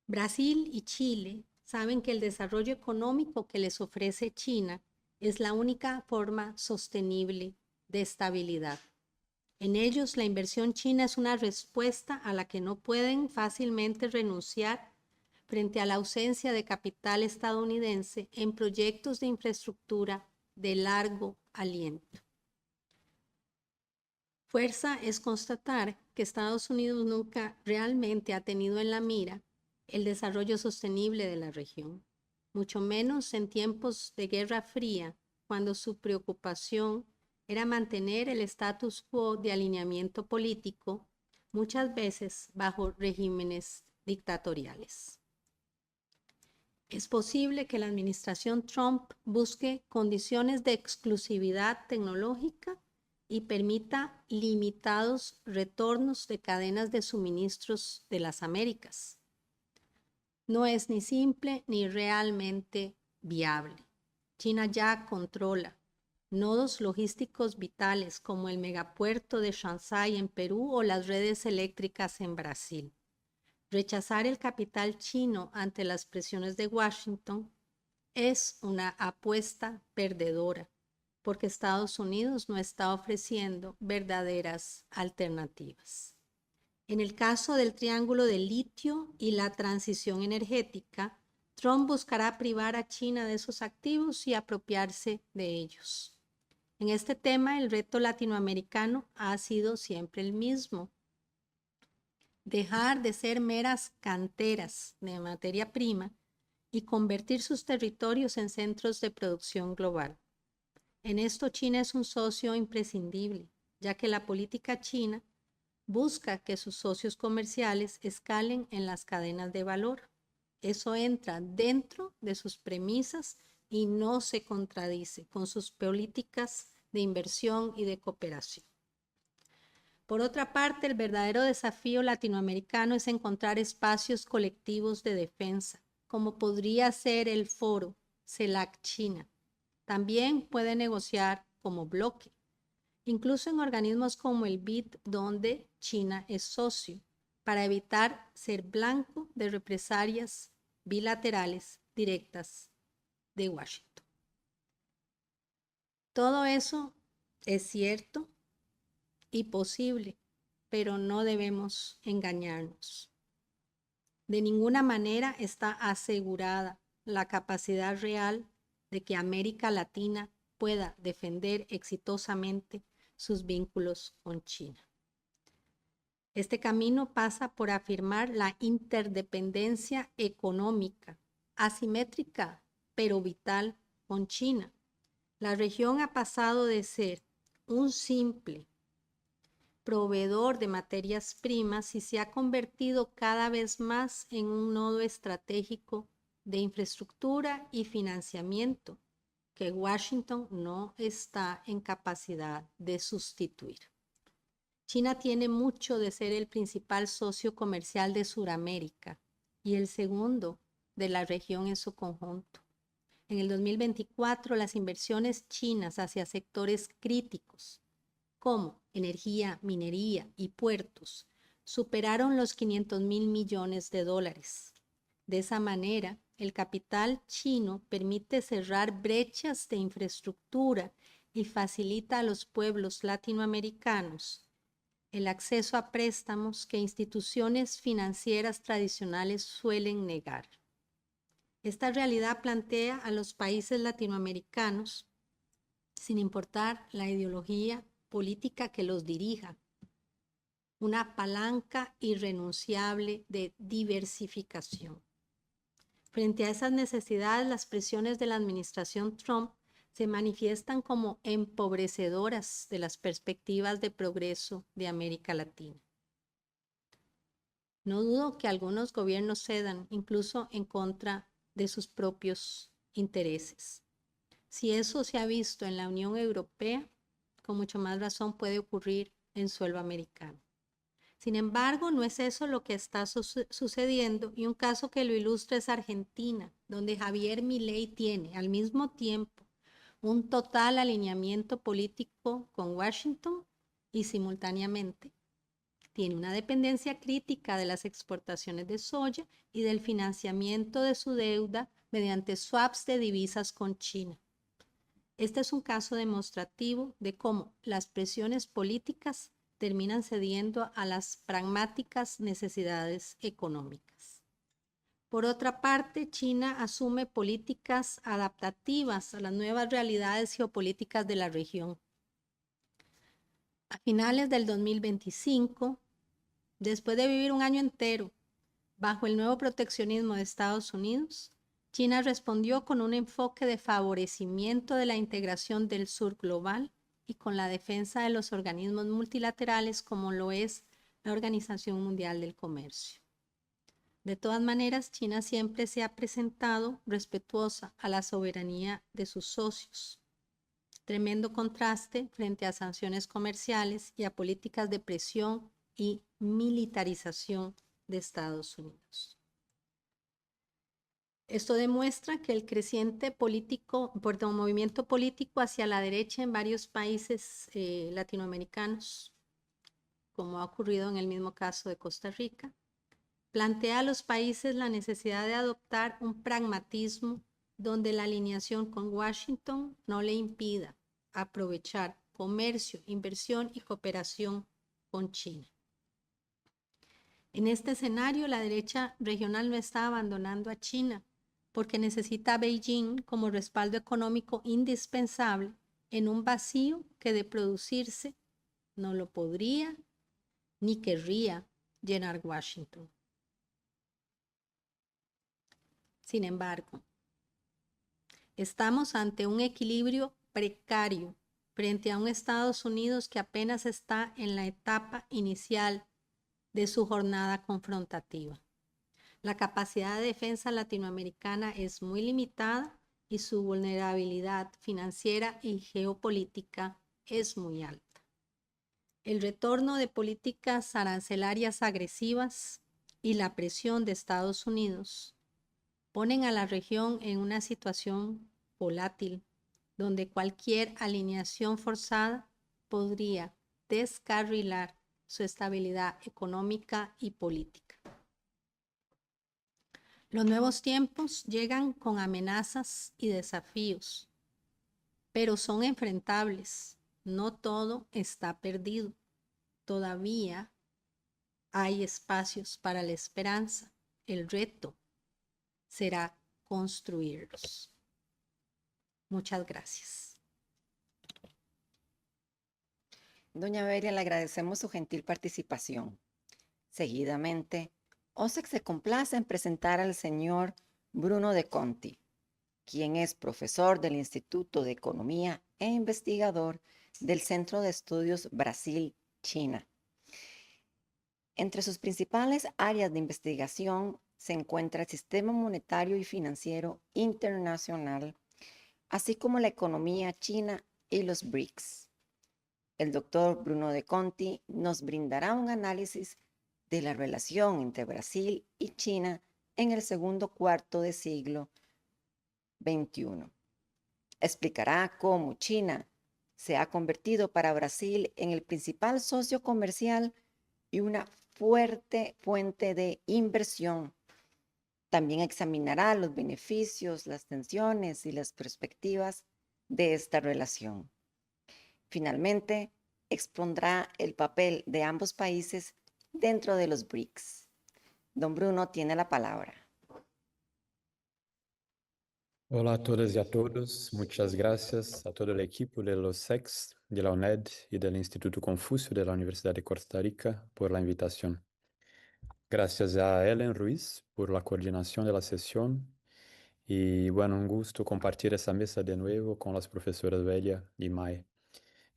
Brasil y Chile saben que el desarrollo económico que les ofrece China es la única forma sostenible de estabilidad. En ellos, la inversión china es una respuesta a la que no pueden fácilmente renunciar frente a la ausencia de capital estadounidense en proyectos de infraestructura de largo aliento. Fuerza es constatar que Estados Unidos nunca realmente ha tenido en la mira el desarrollo sostenible de la región, mucho menos en tiempos de Guerra Fría, cuando su preocupación era mantener el status quo de alineamiento político, muchas veces bajo regímenes dictatoriales. Es posible que la administración Trump busque condiciones de exclusividad tecnológica y permita limitados retornos de cadenas de suministros de las Américas. No es ni simple ni realmente viable. China ya controla nodos logísticos vitales como el megapuerto de Shanghái en Perú o las redes eléctricas en Brasil. Rechazar el capital chino ante las presiones de Washington es una apuesta perdedora, porque Estados Unidos no está ofreciendo verdaderas alternativas. En el caso del triángulo del litio y la transición energética, Trump buscará privar a China de esos activos y apropiarse de ellos. En este tema, el reto latinoamericano ha sido siempre el mismo: dejar de ser meras canteras de materia prima y convertir sus territorios en centros de producción global. En esto, China es un socio imprescindible, ya que la política china busca que sus socios comerciales escalen en las cadenas de valor. Eso entra dentro de sus premisas y no se contradice con sus políticas de inversión y de cooperación. Por otra parte, el verdadero desafío latinoamericano es encontrar espacios colectivos de defensa, como podría ser el foro CELAC-China. También puede negociar como bloque, incluso en organismos como el BID, donde China es socio, para evitar ser blanco de represalias bilaterales directas de Washington. Todo eso es cierto y posible, pero no debemos engañarnos. De ninguna manera está asegurada la capacidad real de que América Latina pueda defender exitosamente sus vínculos con China. Este camino pasa por afirmar la interdependencia económica, asimétrica pero vital, con China. La región ha pasado de ser un simple proveedor de materias primas y se ha convertido cada vez más en un nodo estratégico de infraestructura y financiamiento que Washington no está en capacidad de sustituir. China tiene mucho de ser el principal socio comercial de Sudamérica y el segundo de la región en su conjunto. En el 2024, las inversiones chinas hacia sectores críticos como energía, minería y puertos superaron los 500.000 millones de dólares. De esa manera, el capital chino permite cerrar brechas de infraestructura y facilita a los pueblos latinoamericanos el acceso a préstamos que instituciones financieras tradicionales suelen negar. Esta realidad plantea a los países latinoamericanos, sin importar la ideología política que los dirija, una palanca irrenunciable de diversificación. Frente a esas necesidades, las presiones de la administración Trump se manifiestan como empobrecedoras de las perspectivas de progreso de América Latina. No dudo que algunos gobiernos cedan, incluso en contra de sus propios intereses. Si eso se ha visto en la Unión Europea, con mucho más razón puede ocurrir en suelo americano. Sin embargo, no es eso lo que está sucediendo, y un caso que lo ilustra es Argentina, donde Javier Milei tiene al mismo tiempo un total alineamiento político con Washington y simultáneamente tiene una dependencia crítica de las exportaciones de soya y del financiamiento de su deuda mediante swaps de divisas con China. Este es un caso demostrativo de cómo las presiones políticas terminan cediendo a las pragmáticas necesidades económicas. Por otra parte, China asume políticas adaptativas a las nuevas realidades geopolíticas de la región. A finales del 2025, después de vivir un año entero bajo el nuevo proteccionismo de Estados Unidos, China respondió con un enfoque de favorecimiento de la integración del sur global y con la defensa de los organismos multilaterales como lo es la Organización Mundial del Comercio. De todas maneras, China siempre se ha presentado respetuosa a la soberanía de sus socios. Tremendo contraste frente a sanciones comerciales y a políticas de presión y militarización de Estados Unidos. Esto demuestra que el creciente movimiento político hacia la derecha en varios países latinoamericanos, como ha ocurrido en el mismo caso de Costa Rica, plantea a los países la necesidad de adoptar un pragmatismo donde la alineación con Washington no le impida aprovechar comercio, inversión y cooperación con China. En este escenario, la derecha regional no está abandonando a China, porque necesita a Beijing como respaldo económico indispensable en un vacío que de producirse no lo podría ni querría llenar Washington. Sin embargo, estamos ante un equilibrio precario frente a un Estados Unidos que apenas está en la etapa inicial de su jornada confrontativa. La capacidad de defensa latinoamericana es muy limitada y su vulnerabilidad financiera y geopolítica es muy alta. El retorno de políticas arancelarias agresivas y la presión de Estados Unidos ponen a la región en una situación volátil, donde cualquier alineación forzada podría descarrilar su estabilidad económica y política. Los nuevos tiempos llegan con amenazas y desafíos, pero son enfrentables. No todo está perdido. Todavía hay espacios para la esperanza. El reto será construirlos. Muchas gracias. Doña Belia, le agradecemos su gentil participación. Seguidamente, OSEC se complace en presentar al señor Bruno De Conti, quien es profesor del Instituto de Economía e investigador del Centro de Estudios Brasil-China. Entre sus principales áreas de investigación se encuentra el sistema monetario y financiero internacional, así como la economía china y los BRICS. El doctor Bruno De Conti nos brindará un análisis de la relación entre Brasil y China en el segundo cuarto de siglo XXI. Explicará cómo China se ha convertido para Brasil en el principal socio comercial y una fuerte fuente de inversión. También examinará los beneficios, las tensiones y las perspectivas de esta relación. Finalmente, expondrá el papel de ambos países dentro de los BRICS. Don Bruno tiene la palabra. Hola a todas y a todos. Muchas gracias a todo el equipo de los SEX, de la UNED y del Instituto Confucio de la Universidad de Costa Rica por la invitación. Gracias a Ellen Ruiz por la coordinación de la sesión y bueno, un gusto compartir esa mesa de nuevo con las profesoras Belia y Mai.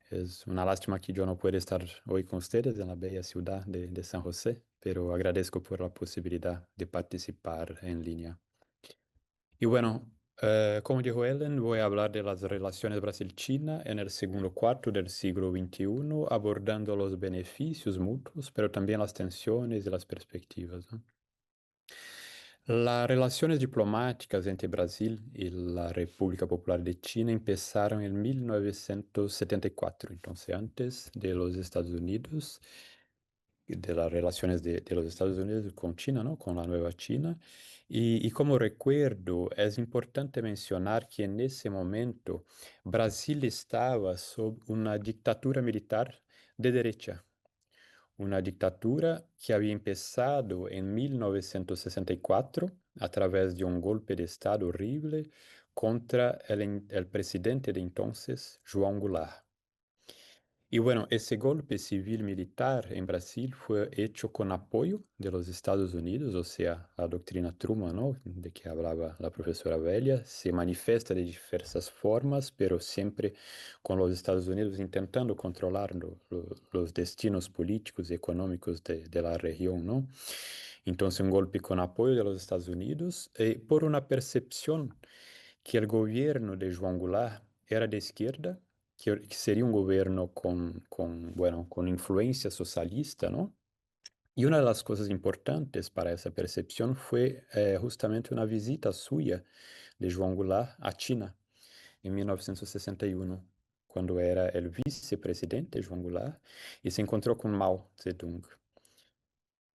Es una lástima que yo no pueda estar hoy con ustedes en la bella ciudad de San José, pero agradezco por la posibilidad de participar en línea. Y bueno, como dijo Ellen, voy a hablar de las relaciones Brasil-China en el segundo cuarto del siglo XXI, abordando los beneficios mutuos, pero también las tensiones y las perspectivas, ¿no? Las relaciones diplomáticas entre Brasil y la República Popular de China empezaron en 1974, entonces antes de los Estados Unidos, de las relaciones de los Estados Unidos con China, ¿no? Con la nueva China. Y como recuerdo, es importante mencionar que en ese momento Brasil estaba sob una dictadura militar de derecha, una dictadura que había empezado en 1964 a través de un golpe de Estado horrible contra el presidente de entonces, João Goulart. Y bueno, ese golpe civil militar en Brasil fue hecho con apoyo de los Estados Unidos, o sea, la doctrina Truman, ¿no? De que hablaba la profesora Belia, se manifiesta de diversas formas, pero siempre con los Estados Unidos intentando controlar los destinos políticos y económicos de la región, ¿no? Entonces, un golpe con apoyo de los Estados Unidos por una percepción que el gobierno de João Goulart era de izquierda, que sería un gobierno bueno, con influencia socialista, ¿no? Y una de las cosas importantes para esa percepción fue justamente una visita suya de João Goulart a China en 1961, cuando era el vicepresidente João Goulart y se encontró con Mao Zedong.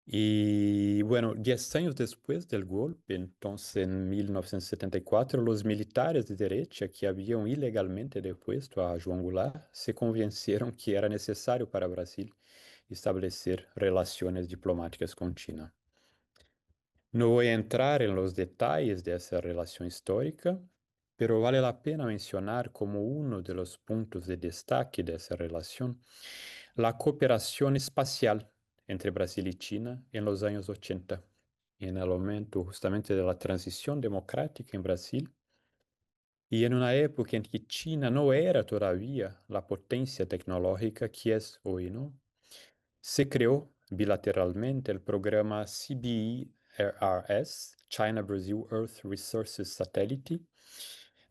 Y bueno, 10 años después del golpe, entonces en 1974, los militares de derecha que habían ilegalmente depuesto a João Goulart se convencieron que era necesario para Brasil establecer relaciones diplomáticas con China. No voy a entrar en los detalles de esa relación histórica, pero vale la pena mencionar como uno de los puntos de destaque de esa relación la cooperación espacial entre Brasil y China en los años 80, en el momento justamente de la transición democrática en Brasil y en una época en que China no era todavía la potencia tecnológica que es hoy, ¿no? Se creó bilateralmente el programa CBE-RS, China-Brazil Earth Resources Satellite,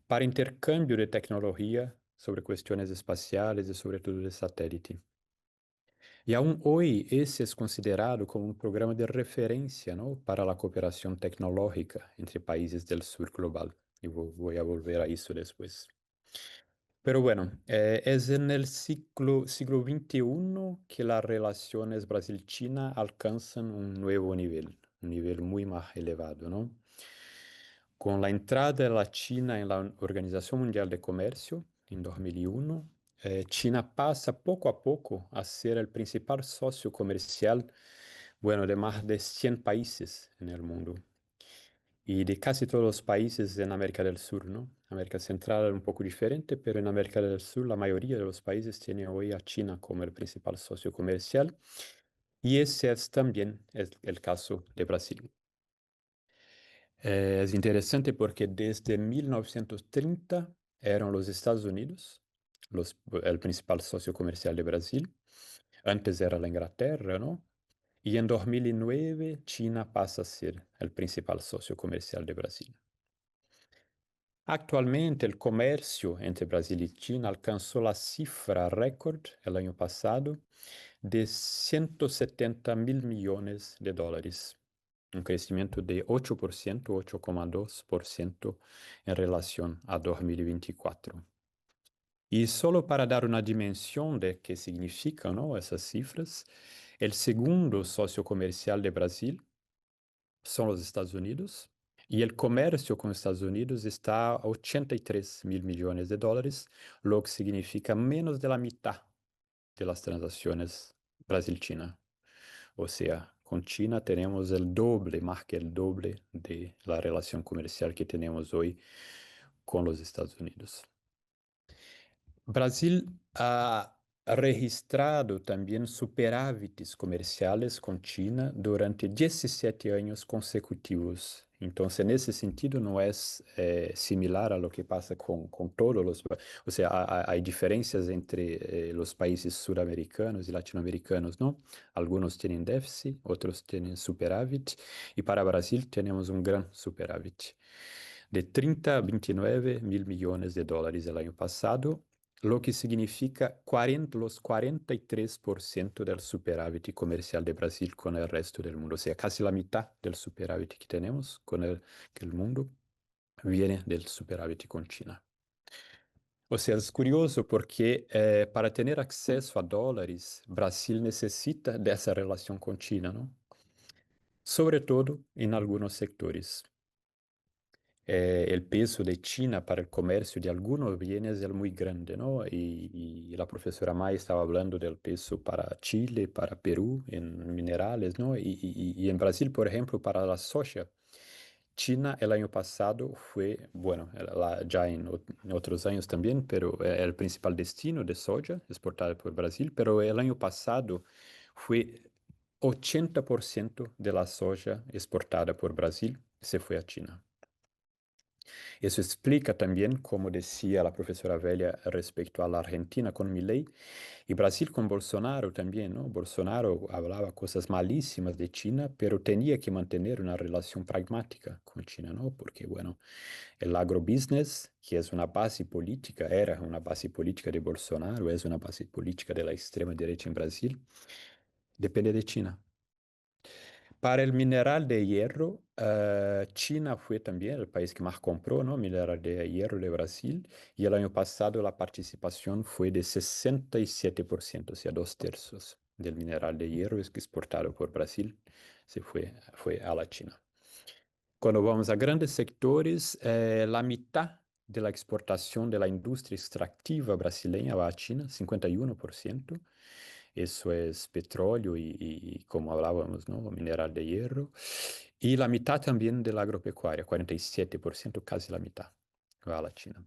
para intercambio de tecnología sobre cuestiones espaciales y sobre todo de satélite. Y aún hoy ese es considerado como un programa de referencia, ¿no? Para la cooperación tecnológica entre países del sur global. Y voy a volver a eso después. Pero bueno, es en el siglo XXI que las relaciones Brasil-China alcanzan un nuevo nivel, un nivel muy más elevado, ¿no? Con la entrada de la China en la Organización Mundial de Comercio en 2001, China pasa poco a poco a ser el principal socio comercial, bueno, de más de 100 países en el mundo y de casi todos los países en América del Sur, ¿no? América Central es un poco diferente, pero en América del Sur la mayoría de los países tienen hoy a China como el principal socio comercial y ese es también el caso de Brasil. Es interesante porque desde 1930 eran los Estados Unidos el principal socio comercial de Brasil. Antes era la Inglaterra, ¿no? Y en 2009 China pasa a ser el principal socio comercial de Brasil. Actualmente el comercio entre Brasil y China alcanzó la cifra récord el año pasado de 170.000 millones de dólares, un crecimiento de 8%, 8,2% en relación a 2024. Y solo para dar una dimensión de qué significan, ¿no? Esas cifras, el segundo socio comercial de Brasil son los Estados Unidos y el comercio con Estados Unidos está a 83.000 millones de dólares, lo que significa menos de la mitad de las transacciones Brasil-China. O sea, con China tenemos el doble, más que el doble de la relación comercial que tenemos hoy con los Estados Unidos. Brasil ha registrado también superávites comerciales con China durante 17 años consecutivos. Entonces, en ese sentido, no es similar a lo que pasa con todos los... O sea, hay diferencias entre los países suramericanos y latinoamericanos, ¿no? Algunos tienen déficit, otros tienen superávit, y para Brasil tenemos un gran superávit de 30 a 29 mil millones de dólares el año pasado, lo que significa los 43% del superávit comercial de Brasil con el resto del mundo. O sea, casi la mitad del superávit que tenemos con el mundo viene del superávit con China. O sea, es curioso porque para tener acceso a dólares, Brasil necesita de esa relación con China, ¿no? Sobre todo en algunos sectores. El peso de China para el comercio de algunos bienes es muy grande, ¿no? Y la profesora May estaba hablando del peso para Chile, para Perú en minerales, ¿no? Y en Brasil, por ejemplo, para la soja. China el año pasado fue, bueno, ya en otros años también, pero el principal destino de soja exportada por Brasil, pero el año pasado fue 80% de la soja exportada por Brasil se fue a China. Eso explica también, como decía la profesora Velia respecto a la Argentina con Milei y Brasil con Bolsonaro también, ¿no? Bolsonaro hablaba cosas malísimas de China, pero tenía que mantener una relación pragmática con China, ¿no? Porque, bueno, el agrobusiness, que es una base política, era una base política de Bolsonaro, es una base política de la extrema derecha en Brasil, depende de China. Para el mineral de hierro, China fue también el país que más compró, ¿no? Mineral de hierro de Brasil. Y el año pasado la participación fue de 67%, o sea, 2/3 del mineral de hierro es que exportado por Brasil fue a la China. Cuando vamos a grandes sectores, la mitad de la exportación de la industria extractiva brasileña va a China, 51%. Eso es petróleo y como hablábamos, ¿no? Mineral de hierro. Y la mitad también de la agropecuaria, 47%, casi la mitad, va a la China.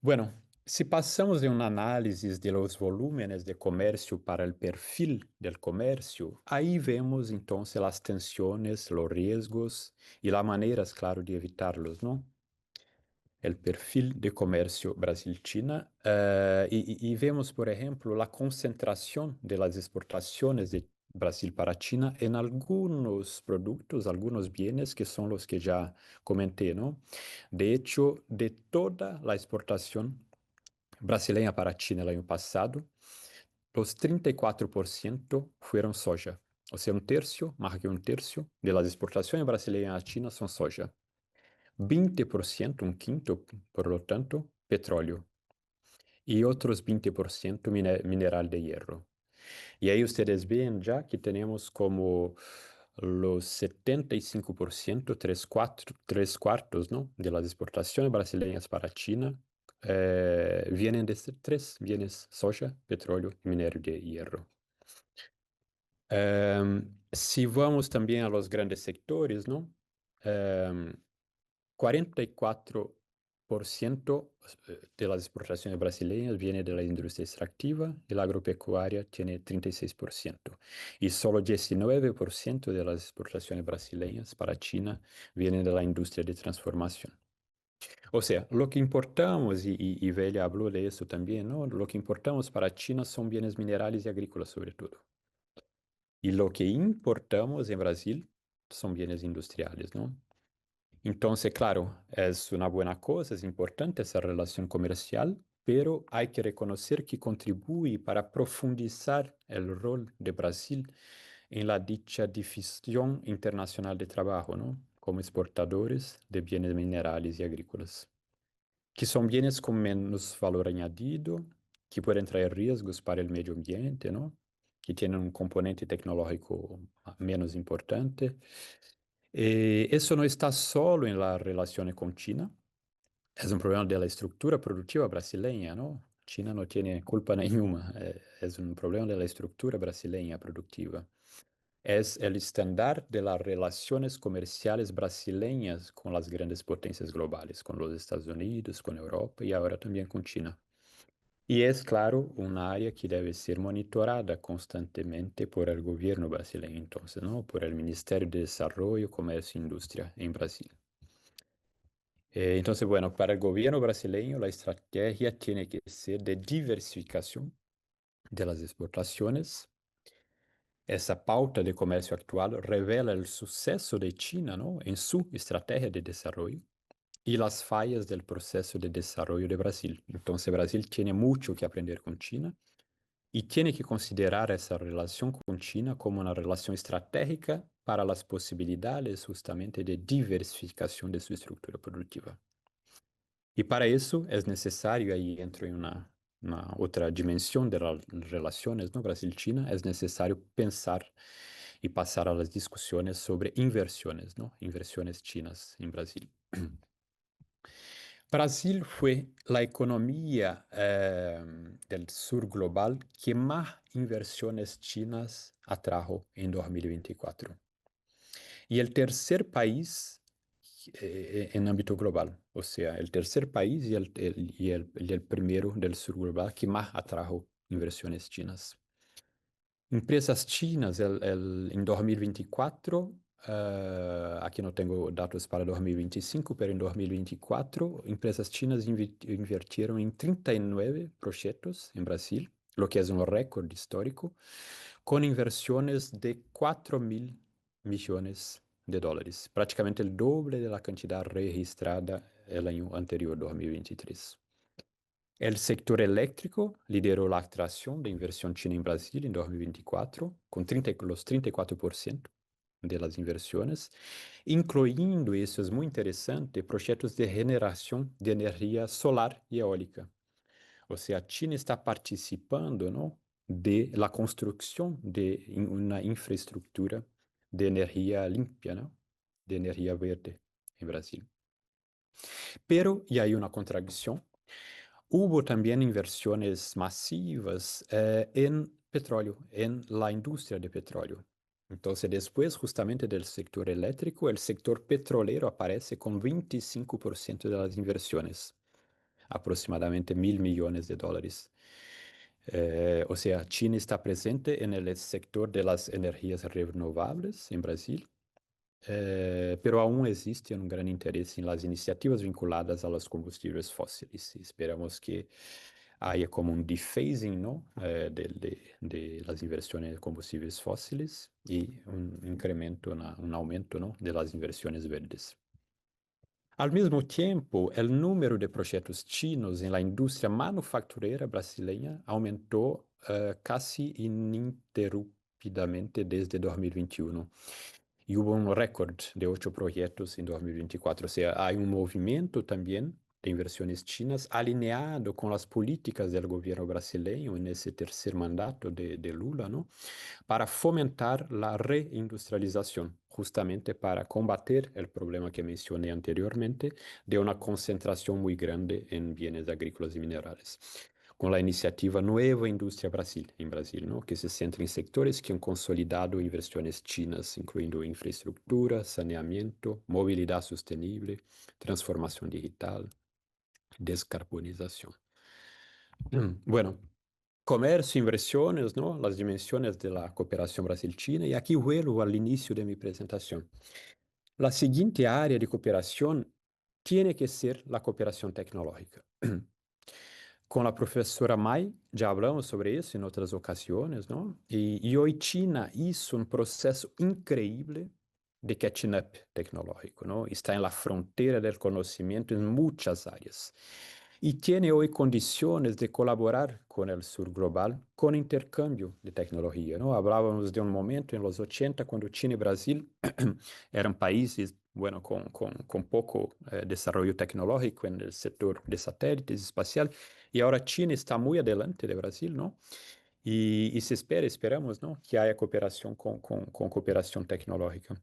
Bueno, si pasamos de un análisis de los volúmenes de comercio para el perfil del comercio, ahí vemos entonces las tensiones, los riesgos y las maneras, claro, de evitarlos, ¿no? El perfil de comercio Brasil-China y vemos, por ejemplo, la concentración de las exportaciones de Brasil para China en algunos productos, algunos bienes que son los que ya comenté, ¿no? De hecho, de toda la exportación brasileña para China el año pasado, los 34% fueron soja. O sea, un tercio, más que un tercio, de las exportaciones brasileñas a China son soja. 20%, un quinto, por lo tanto, petróleo. Y otros 20% mineral de hierro. Y ahí ustedes ven ya que tenemos como los 75%, tres cuartos, ¿no? De las exportaciones brasileñas para China vienen de estos tres bienes: soja, petróleo y mineral de hierro. Si vamos también a los grandes sectores, ¿no? 44% de las exportaciones brasileñas viene de la industria extractiva y la agropecuaria tiene 36%. Y solo 19% de las exportaciones brasileñas para China vienen de la industria de transformación. O sea, lo que importamos, y Velia habló de eso también, ¿no? Lo que importamos para China son bienes minerales y agrícolas sobre todo. Y lo que importamos en Brasil son bienes industriales, ¿no? Entonces, claro, es una buena cosa, es importante esa relación comercial, pero hay que reconocer que contribuye para profundizar el rol de Brasil en la dicha división internacional de trabajo, ¿no? Como exportadores de bienes minerales y agrícolas, que son bienes con menos valor añadido, que pueden traer riesgos para el medio ambiente, ¿no? Que tienen un componente tecnológico menos importante. Eso no está solo en la relación con China, es un problema de la estructura productiva brasileña, ¿no? China no tiene culpa ninguna, es un problema de la estructura brasileña productiva. es el estándar de las relaciones comerciales brasileñas con las grandes potencias globales, con los Estados Unidos, con Europa y ahora también con China. Y es, claro, un área que debe ser monitorada constantemente por el gobierno brasileño, entonces, ¿no? Por el Ministerio de Desarrollo, Comercio e Industria en Brasil. Entonces, bueno, para el gobierno brasileño la estrategia tiene que ser de diversificación de las exportaciones. Esa pauta de comercio actual revela el suceso de China, ¿no? En su estrategia de desarrollo y las fallas del proceso de desarrollo de Brasil. Entonces, Brasil tiene mucho que aprender con China y tiene que considerar esa relación con China como una relación estratégica para las posibilidades justamente de diversificación de su estructura productiva. Y para eso es necesario, ahí entro en una otra dimensión de las relaciones, ¿no? Brasil-China, es necesario pensar y pasar a las discusiones sobre inversiones, ¿no? Inversiones chinas en Brasil. Brasil fue la economía del sur global que más inversiones chinas atrajo en 2024. Y el tercer país en ámbito global, o sea, el tercer país y el primero del sur global que más atrajo inversiones chinas. Empresas chinas en 2024, aquí no tengo datos para 2025, pero en 2024, empresas chinas invirtieron en 39 proyectos en Brasil, lo que es un récord histórico, con inversiones de 4.000 millones de dólares, prácticamente el doble de la cantidad registrada el año anterior, 2023. El sector eléctrico lideró la atracción de inversión china en Brasil en 2024, con los 34% de las inversiones, incluyendo, y eso es muy interesante, proyectos de generación de energía solar y eólica. O sea, China está participando, ¿no? De la construcción de una infraestructura de energía limpia, ¿no? De energía verde en Brasil. Pero, y hay una contradicción, hubo también inversiones masivas en petróleo, en la industria de petróleo. Entonces, después justamente del sector eléctrico, el sector petrolero aparece con 25% de las inversiones, aproximadamente 1.000 millones de dólares. O sea, China está presente en el sector de las energías renovables en Brasil, pero aún existe un gran interés en las iniciativas vinculadas a los combustibles fósiles. Esperamos que haya como un defacing, ¿no? De las inversiones de combustibles fósiles y un incremento, un aumento, ¿no? De las inversiones verdes. Al mismo tiempo, el número de proyectos chinos en la industria manufacturera brasileña aumentó casi ininterrumpidamente desde 2021. Y hubo un récord de 8 proyectos en 2024. O sea, hay un movimiento también de inversiones chinas alineado con las políticas del gobierno brasileño en ese tercer mandato de Lula, ¿no? Para fomentar la reindustrialización, justamente para combatir el problema que mencioné anteriormente de una concentración muy grande en bienes agrícolas y minerales. Con la iniciativa Nueva Industria Brasil, en Brasil, ¿no? Que se centra en sectores que han consolidado inversiones chinas, incluyendo infraestructura, saneamiento, movilidad sostenible, transformación digital, descarbonización. Bueno, comercio, inversiones, ¿no? Las dimensiones de la cooperación Brasil-China. Y aquí vuelvo al inicio de mi presentación. La siguiente área de cooperación tiene que ser la cooperación tecnológica. Con la profesora Mai ya hablamos sobre eso en otras ocasiones, ¿no? Y hoy China hizo un proceso increíble de catching up tecnológico, ¿no? Está en la frontera del conocimiento en muchas áreas. Y tiene hoy condiciones de colaborar con el sur global con intercambio de tecnología, ¿no? Hablábamos de un momento en los 80 cuando China y Brasil eran países, bueno, con poco desarrollo tecnológico en el sector de satélites espacial, y ahora China está muy adelante de Brasil, ¿no? Y se esperamos, ¿no? Que haya cooperación con cooperación tecnológica.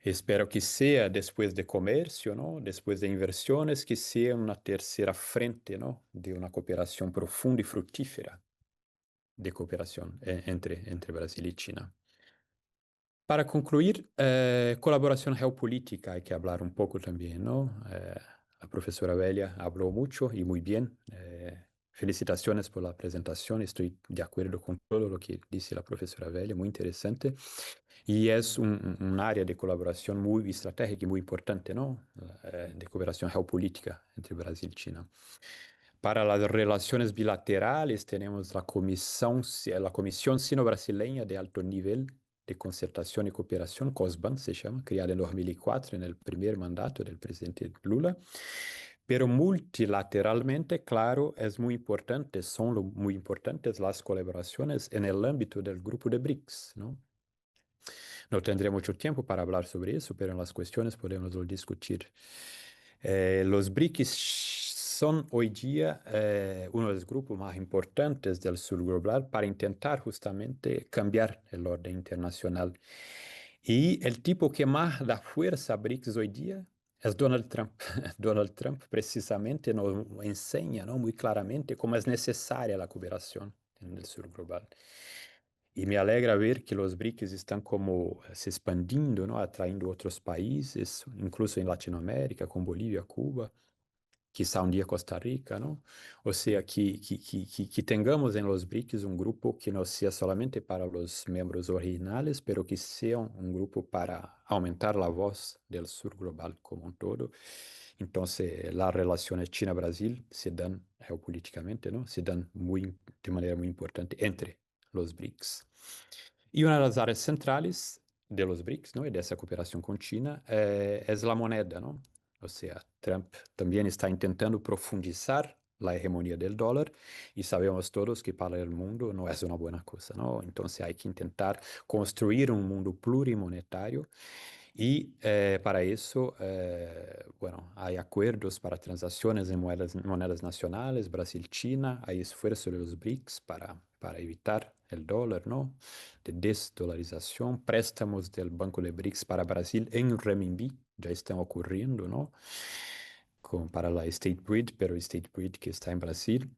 Espero que sea después de comercio, ¿no? Después de inversiones, que sea una tercera frente, ¿no? De una cooperación profunda y fructífera de cooperación entre Brasil y China. Para concluir, colaboración geopolítica, hay que hablar un poco también, ¿no? La profesora Velia habló mucho y muy bien. Felicitaciones por la presentación, estoy de acuerdo con todo lo que dice la profesora Velia, muy interesante. Y es un área de colaboración muy estratégica y muy importante, ¿no? De cooperación geopolítica entre Brasil y China. Para las relaciones bilaterales tenemos la Comisión Sino-Brasileña de Alto Nivel de Concertación y Cooperación, COSBAN se llama, creada en 2004 en el primer mandato del presidente Lula. Pero multilateralmente, claro, es muy importante, muy importantes las colaboraciones en el ámbito del grupo de BRICS, ¿no? No tendré mucho tiempo para hablar sobre eso, pero en las cuestiones podemos discutir. Los BRICS son hoy día uno de los grupos más importantes del sur global para intentar justamente cambiar el orden internacional. Y el tipo que más da fuerza a BRICS hoy día es Donald Trump. Donald Trump precisamente nos enseña, ¿no?, muy claramente cómo es necesaria la cooperación en el sur global. Y me alegra ver que los BRICS están como se expandiendo, ¿no?, atrayendo otros países, incluso en Latinoamérica, con Bolivia, Cuba, quizá un día Costa Rica, ¿no? O sea, que tengamos en los BRICS un grupo que no sea solamente para los miembros originales, pero que sea un grupo para aumentar la voz del sur global como un todo. Entonces, las relaciones China-Brasil se dan geopolíticamente, ¿no?, se dan de manera muy importante entre los BRICS. Y una de las áreas centrales de los BRICS, ¿no?, y de esa cooperación con China es la moneda, ¿no? O sea, Trump también está intentando profundizar la hegemonía del dólar y sabemos todos que para el mundo no es una buena cosa, ¿no? Entonces hay que intentar construir un mundo plurimonetario y para eso, bueno, hay acuerdos para transacciones en monedas nacionales, Brasil-China, hay esfuerzos de los BRICS para evitar el dólar, ¿no?, de desdolarización, préstamos del Banco de BRICS para Brasil en renminbi, ya están ocurriendo, ¿no?, para la State Bridge, pero State Bridge que está en Brasil.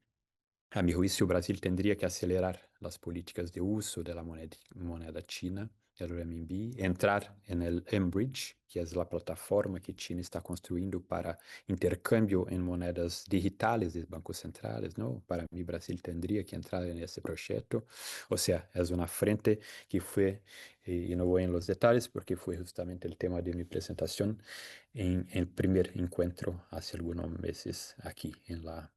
A mi juicio, Brasil tendría que acelerar las políticas de uso de la moneda china, el renminbi, entrar en el mBridge, que es la plataforma que China está construyendo para intercambio en monedas digitales de bancos centrales, ¿no? Para mí, Brasil tendría que entrar en ese proyecto. O sea, es una frente que fue, y no voy en los detalles porque fue justamente el tema de mi presentación en el primer encuentro hace algunos meses aquí en la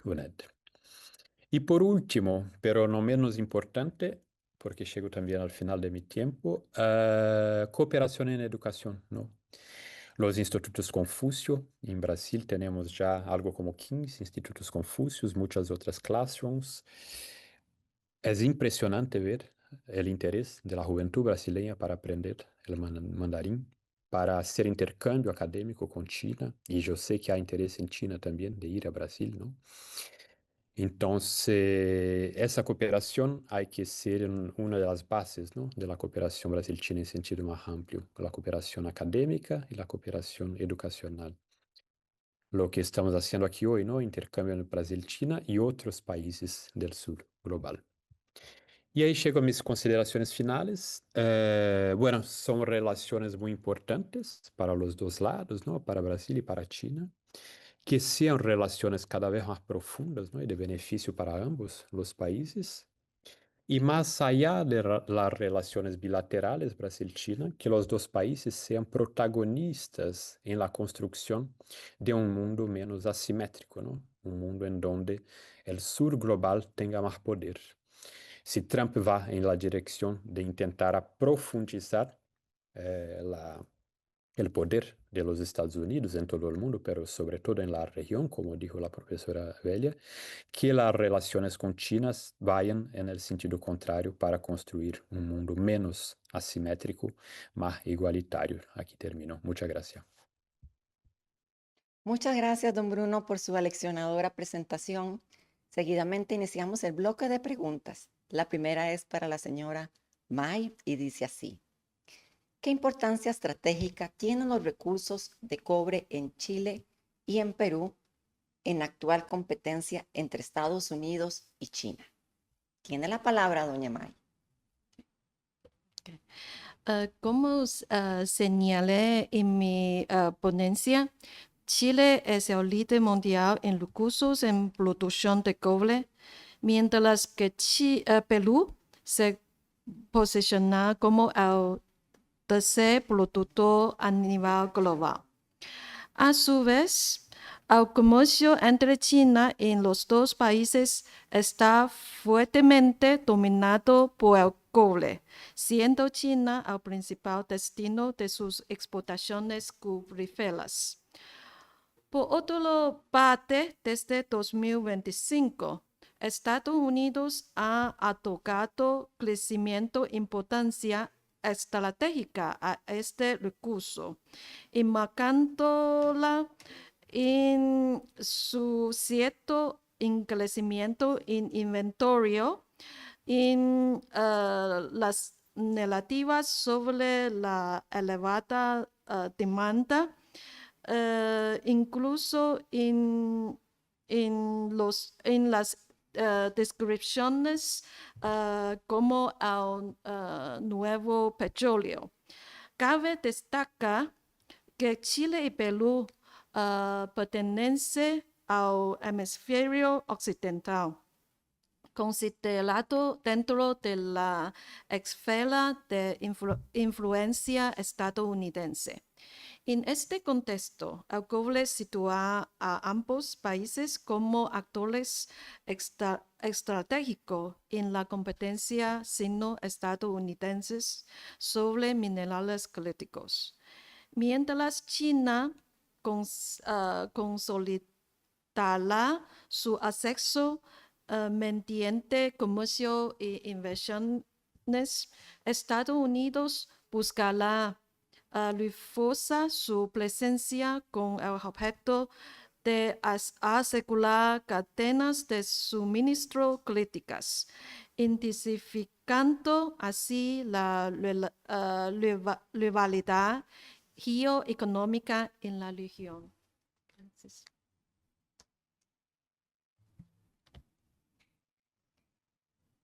UNED. Y por último, pero no menos importante, porque llego también al final de mi tiempo, cooperación en educación, ¿no? Los institutos Confucio, en Brasil tenemos ya algo como 15 institutos Confucios, muchas otras classrooms. Es impresionante ver el interés de la juventud brasileña para aprender el mandarín, para hacer intercambio académico con China, y yo sé que hay interés en China también de ir a Brasil, ¿no? Entonces, esa cooperación hay que ser una de las bases, ¿no?, de la cooperación Brasil-China en sentido más amplio, la cooperación académica y la cooperación educacional. Lo que estamos haciendo aquí hoy, ¿no?, intercambio en Brasil-China y otros países del sur global. Y ahí llego a mis consideraciones finales. Bueno, son relaciones muy importantes para los dos lados, ¿no?, para Brasil y para China, que sean relaciones cada vez más profundas, ¿no?, y de beneficio para ambos los países. Y más allá de las relaciones bilaterales Brasil-China, que los dos países sean protagonistas en la construcción de un mundo menos asimétrico, ¿no?, un mundo en donde el sur global tenga más poder. Si Trump va en la dirección de intentar profundizar el poder de los Estados Unidos en todo el mundo, pero sobre todo en la región, como dijo la profesora Velia, que las relaciones con China vayan en el sentido contrario para construir un mundo menos asimétrico, más igualitario. Aquí termino. Muchas gracias. Muchas gracias, don Bruno, por su aleccionadora presentación. Seguidamente iniciamos el bloque de preguntas. La primera es para la señora May y dice así: ¿qué importancia estratégica tienen los recursos de cobre en Chile y en Perú en la actual competencia entre Estados Unidos y China? Tiene la palabra, doña May. Como señalé en mi ponencia, Chile es el líder mundial en recursos en producción de cobre, mientras que Perú se posiciona como el tercer productor a nivel global. A su vez, el comercio entre China y los dos países está fuertemente dominado por el cobre, siendo China el principal destino de sus exportaciones cobríferas. Por otra parte, desde 2025, Estados Unidos ha otorgado crecimiento e importancia estratégica a este recurso, enmarcándola en su cierto crecimiento en inventario, en las narrativas sobre la elevada demanda, incluso en las descripciones como el nuevo petróleo. Cabe destacar que Chile y Perú pertenecen al hemisferio occidental, considerado dentro de la esfera de influencia estadounidense. En este contexto, el cobre sitúa a ambos países como actores estratégicos en la competencia sino-estadounidense sobre minerales críticos. Mientras China consolidará su acceso mediante comercio e inversiones, Estados Unidos buscará reforzar su presencia con el objeto de asegurar cadenas de suministro críticas, intensificando así la rivalidad geoeconómica en la región. Gracias.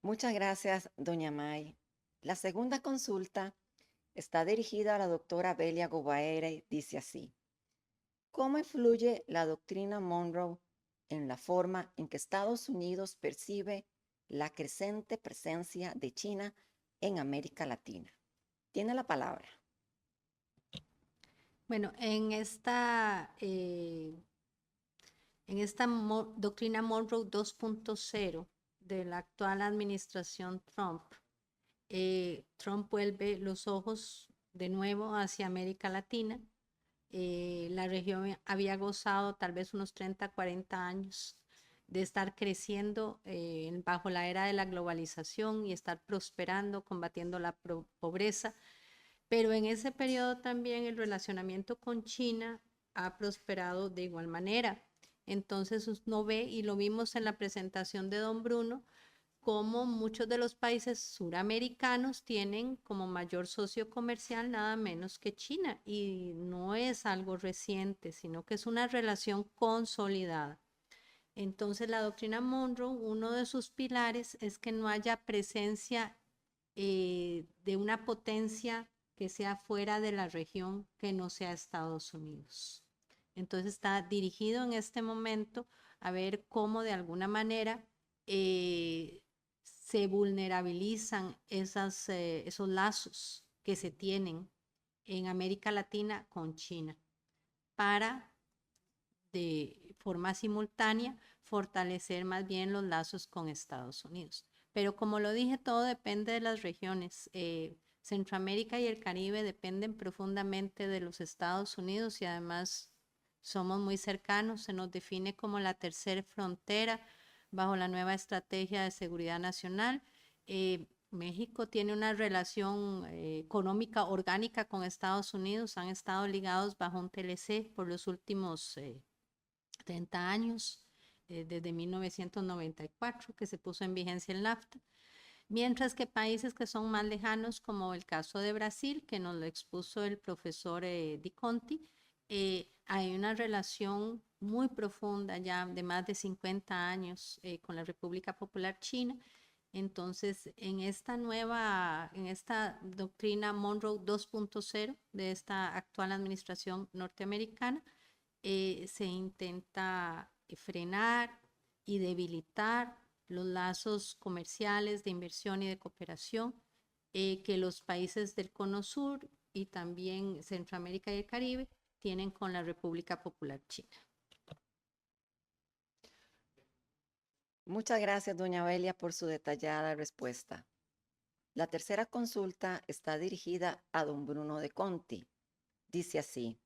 Muchas gracias, doña May. La segunda consulta está dirigida a la doctora Belia Gobaere. Dice así: ¿cómo influye la doctrina Monroe en la forma en que Estados Unidos percibe la creciente presencia de China en América Latina? Tiene la palabra. Bueno, en esta doctrina Monroe 2.0 de la actual administración Trump, Trump vuelve los ojos de nuevo hacia América Latina. La región había gozado tal vez unos 30, 40 años de estar creciendo bajo la era de la globalización y estar prosperando, combatiendo la pobreza. Pero en ese periodo también el relacionamiento con China ha prosperado de igual manera. Entonces uno ve, y lo vimos en la presentación de don Bruno, como muchos de los países suramericanos tienen como mayor socio comercial nada menos que China, y no es algo reciente, sino que es una relación consolidada. Entonces la doctrina Monroe, uno de sus pilares es que no haya presencia de una potencia que sea fuera de la región que no sea Estados Unidos. Entonces está dirigido en este momento a ver cómo de alguna manera se vulnerabilizan esos lazos que se tienen en América Latina con China para de forma simultánea fortalecer más bien los lazos con Estados Unidos. Pero como lo dije, todo depende de las regiones. Centroamérica y el Caribe dependen profundamente de los Estados Unidos y además somos muy cercanos, se nos define como la tercera frontera bajo la nueva estrategia de seguridad nacional. México tiene una relación económica orgánica con Estados Unidos, han estado ligados bajo un TLC por los últimos 30 años, desde 1994 que se puso en vigencia el NAFTA. Mientras que países que son más lejanos, como el caso de Brasil, que nos lo expuso el profesor Di Conti, hay una relación muy profunda ya de más de 50 años con la República Popular China, Entonces, en esta doctrina Monroe 2.0 de esta actual administración norteamericana, se intenta frenar y debilitar los lazos comerciales de inversión y de cooperación que los países del Cono Sur y también Centroamérica y el Caribe tienen con la República Popular China. Muchas gracias, doña Oelia, por su detallada respuesta. La tercera consulta está dirigida a don Bruno de Conti. Dice así: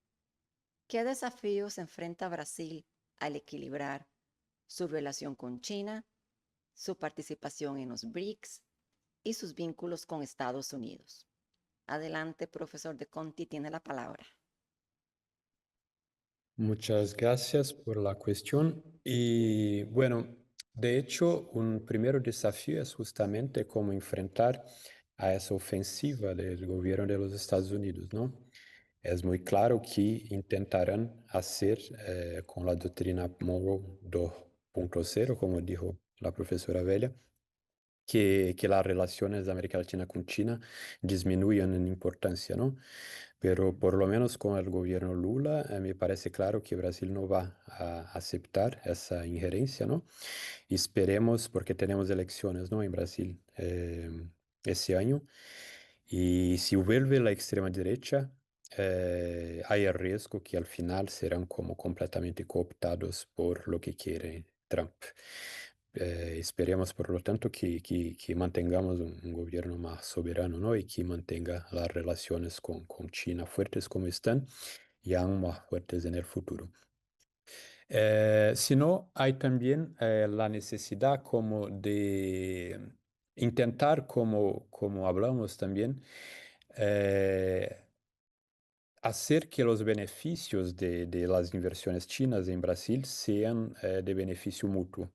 ¿qué desafíos enfrenta Brasil al equilibrar su relación con China, su participación en los BRICS y sus vínculos con Estados Unidos? Adelante, profesor de Conti, tiene la palabra. Muchas gracias por la cuestión. Y bueno, de hecho, un primer desafío es justamente cómo enfrentar a esa ofensiva del gobierno de los Estados Unidos, ¿no? Es muy claro que intentarán hacer con la doctrina Monroe 2.0, como dijo la profesora Vela, que las relaciones de América Latina con China disminuyan en importancia, ¿no? Pero por lo menos con el gobierno Lula, me parece claro que Brasil no va a aceptar esa injerencia, ¿no? Y esperemos, porque tenemos elecciones, ¿no? En Brasil ese año. Y si vuelve la extrema derecha, hay el riesgo que al final serán como completamente cooptados por lo que quiere Trump. Esperemos, por lo tanto, que mantengamos un gobierno más soberano, ¿no? Y que mantenga las relaciones con China fuertes como están y aún más fuertes en el futuro. Si no, hay también la necesidad como de intentar, como hablamos también, hacer que los beneficios de las inversiones chinas en Brasil sean de beneficio mutuo.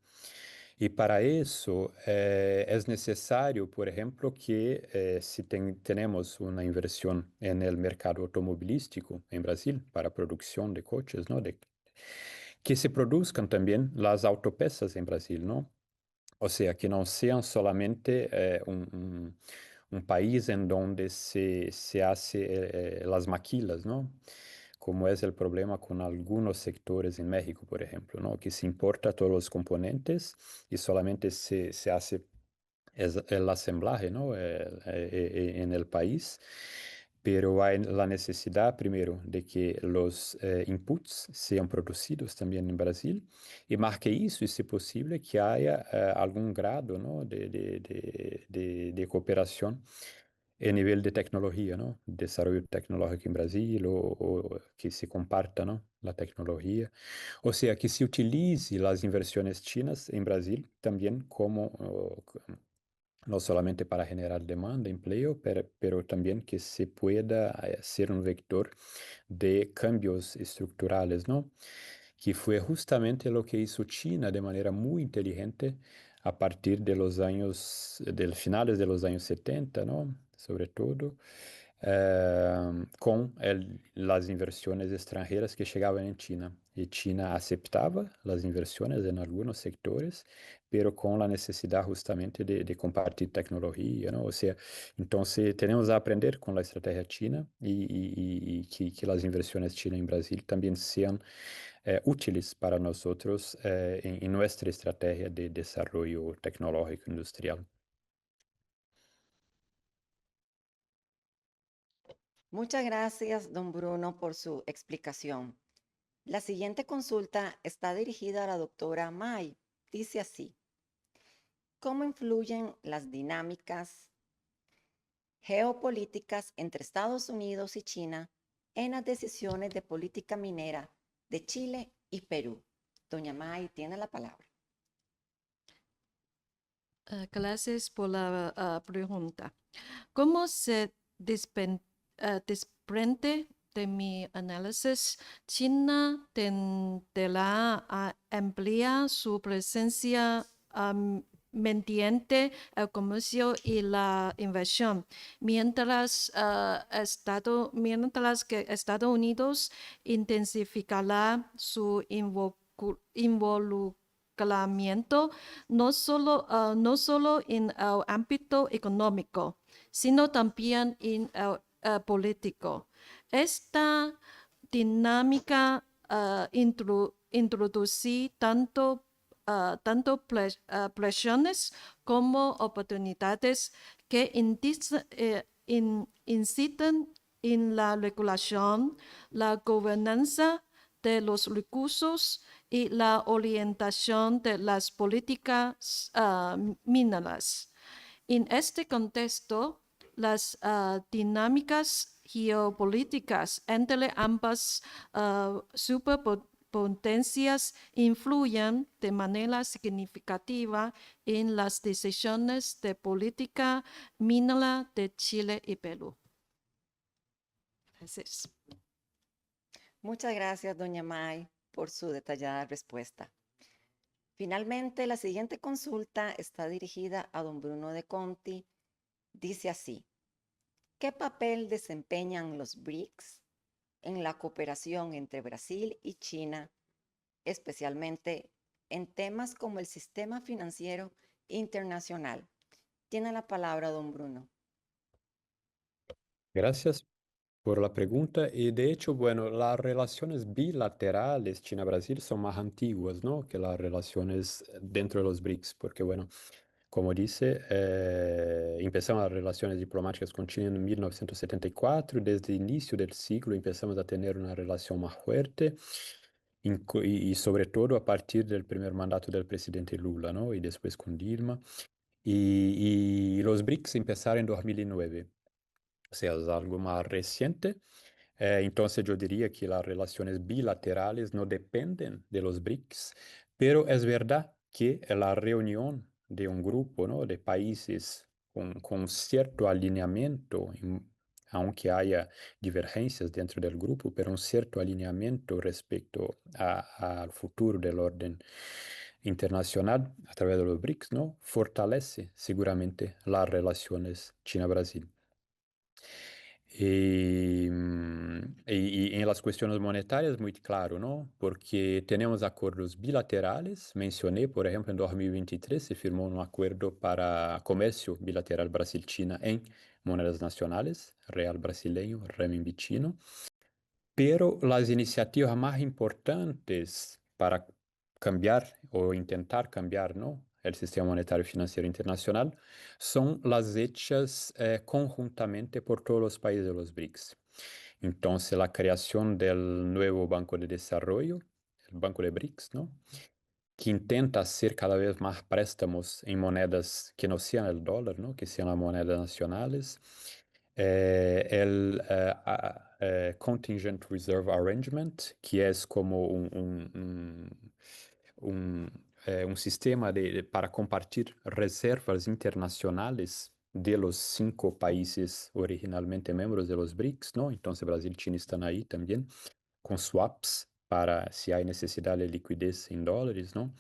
Y para eso es necesario, por ejemplo, que si tenemos una inversión en el mercado automovilístico en Brasil para producción de coches, ¿no? Que se produzcan también las autopeças en Brasil, ¿no? O sea, que no sean solamente un país en donde se hace las maquilas, ¿no? Como es el problema con algunos sectores en México, por ejemplo, ¿no? Que se importa todos los componentes y solamente se hace el asemblaje, ¿no? En el país. Pero hay la necesidad, primero, de que los inputs sean producidos también en Brasil y más que eso, y si posible, que haya algún grado, ¿no? de cooperación a nivel de tecnología, ¿no? Desarrollo tecnológico en Brasil o que se comparta, ¿no? La tecnología. O sea, que se utilice las inversiones chinas en Brasil también como, no solamente para generar demanda, empleo, pero también que se pueda ser un vector de cambios estructurales, ¿no? Que fue justamente lo que hizo China de manera muy inteligente a partir de los años, del finales de los años 70, ¿no? Sobre todo, con las inversiones extranjeras que llegaban en China. Y China aceptaba las inversiones en algunos sectores, pero con la necesidad justamente de compartir tecnología, ¿no? O sea, entonces tenemos a aprender con la estrategia china y que las inversiones chinas en Brasil también sean útiles para nosotros en nuestra estrategia de desarrollo tecnológico industrial. Muchas gracias, don Bruno, por su explicación. La siguiente consulta está dirigida a la doctora May. Dice así: ¿cómo influyen las dinámicas geopolíticas entre Estados Unidos y China en las decisiones de política minera de Chile y Perú? Doña May, tiene la palabra. Gracias por la pregunta. ¿Cómo se desprende de mi análisis? China tenderá a ampliar su presencia mediante el comercio y la inversión, mientras que Estados Unidos intensificará su involucramiento escalamiento no solo en el ámbito económico, sino también en el político. Esta dinámica introduce tanto presiones como oportunidades que incitan en la regulación, la gobernanza de los recursos y la orientación de las políticas mineras. En este contexto, las dinámicas geopolíticas entre ambas superpotencias influyen de manera significativa en las decisiones de política minera de Chile y Perú. Gracias. Muchas gracias, doña May, por su detallada respuesta. Finalmente, la siguiente consulta está dirigida a don Bruno de Conti. Dice así: ¿qué papel desempeñan los BRICS en la cooperación entre Brasil y China, especialmente en temas como el sistema financiero internacional? Tiene la palabra don Bruno. Gracias por la pregunta. Y de hecho, bueno, las relaciones bilaterales China-Brasil son más antiguas, ¿no? Que las relaciones dentro de los BRICS, porque bueno, como dice, empezamos las relaciones diplomáticas con China en 1974. Desde el inicio del siglo empezamos a tener una relación más fuerte, y sobre todo a partir del primer mandato del presidente Lula, ¿no? Y después con Dilma. Y los BRICS empezaron en 2009, o sea, es algo más reciente. Entonces yo diría que las relaciones bilaterales no dependen de los BRICS, pero es verdad que la reunión de un grupo, ¿no?, de países con cierto alineamiento, aunque haya divergencias dentro del grupo, pero un cierto alineamiento respecto al futuro del orden internacional a través de los BRICS, ¿no?, fortalece seguramente las relaciones China-Brasil. Y en las cuestiones monetarias, muy claro, ¿no? Porque tenemos acuerdos bilaterales. Mencioné, por ejemplo, en 2023 se firmó un acuerdo para comercio bilateral Brasil-China en monedas nacionales, real brasileño, renminbi chino. Pero las iniciativas más importantes para cambiar o intentar cambiar, ¿no?, el sistema monetario y financiero internacional son las hechas conjuntamente por todos los países de los BRICS. Entonces, la creación del nuevo Banco de Desarrollo, el Banco de BRICS, ¿no?, que intenta hacer cada vez más préstamos en monedas que no sean el dólar, ¿no?, que sean las monedas nacionales. El Contingent Reserve Arrangement, que es como un sistema para compartir reservas internacionales de los 5 países originalmente miembros de los BRICS, ¿no? Entonces Brasil y China están ahí también, con swaps para si hay necesidad de liquidez en dólares, ¿no?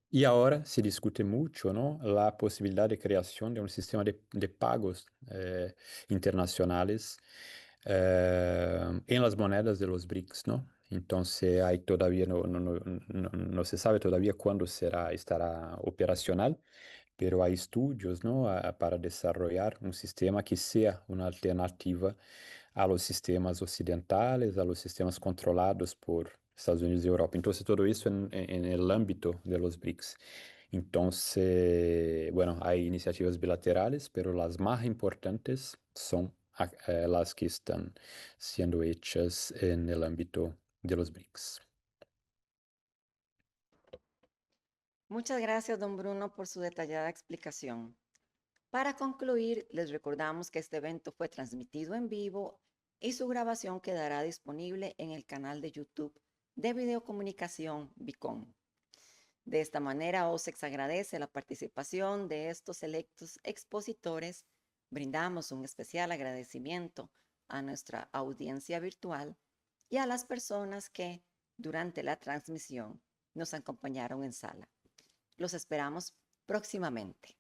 Y ahora se discute mucho, ¿no?, la posibilidad de creación de un sistema de pagos internacionales en las monedas de los BRICS, ¿no? Entonces, hay todavía no se sabe todavía cuándo estará operacional, pero hay estudios, ¿no?, para desarrollar un sistema que sea una alternativa a los sistemas occidentales, a los sistemas controlados por Estados Unidos y Europa. Entonces, todo eso en el ámbito de los BRICS. Entonces, bueno, hay iniciativas bilaterales, pero las más importantes son las que están siendo hechas en el ámbito de los BRICS. Muchas gracias, don Bruno, por su detallada explicación. Para concluir, les recordamos que este evento fue transmitido en vivo y su grabación quedará disponible en el canal de YouTube de Videocomunicación Vicon. De esta manera, OSEX agradece la participación de estos selectos expositores. Brindamos un especial agradecimiento a nuestra audiencia virtual y a las personas que, durante la transmisión, nos acompañaron en sala. Los esperamos próximamente.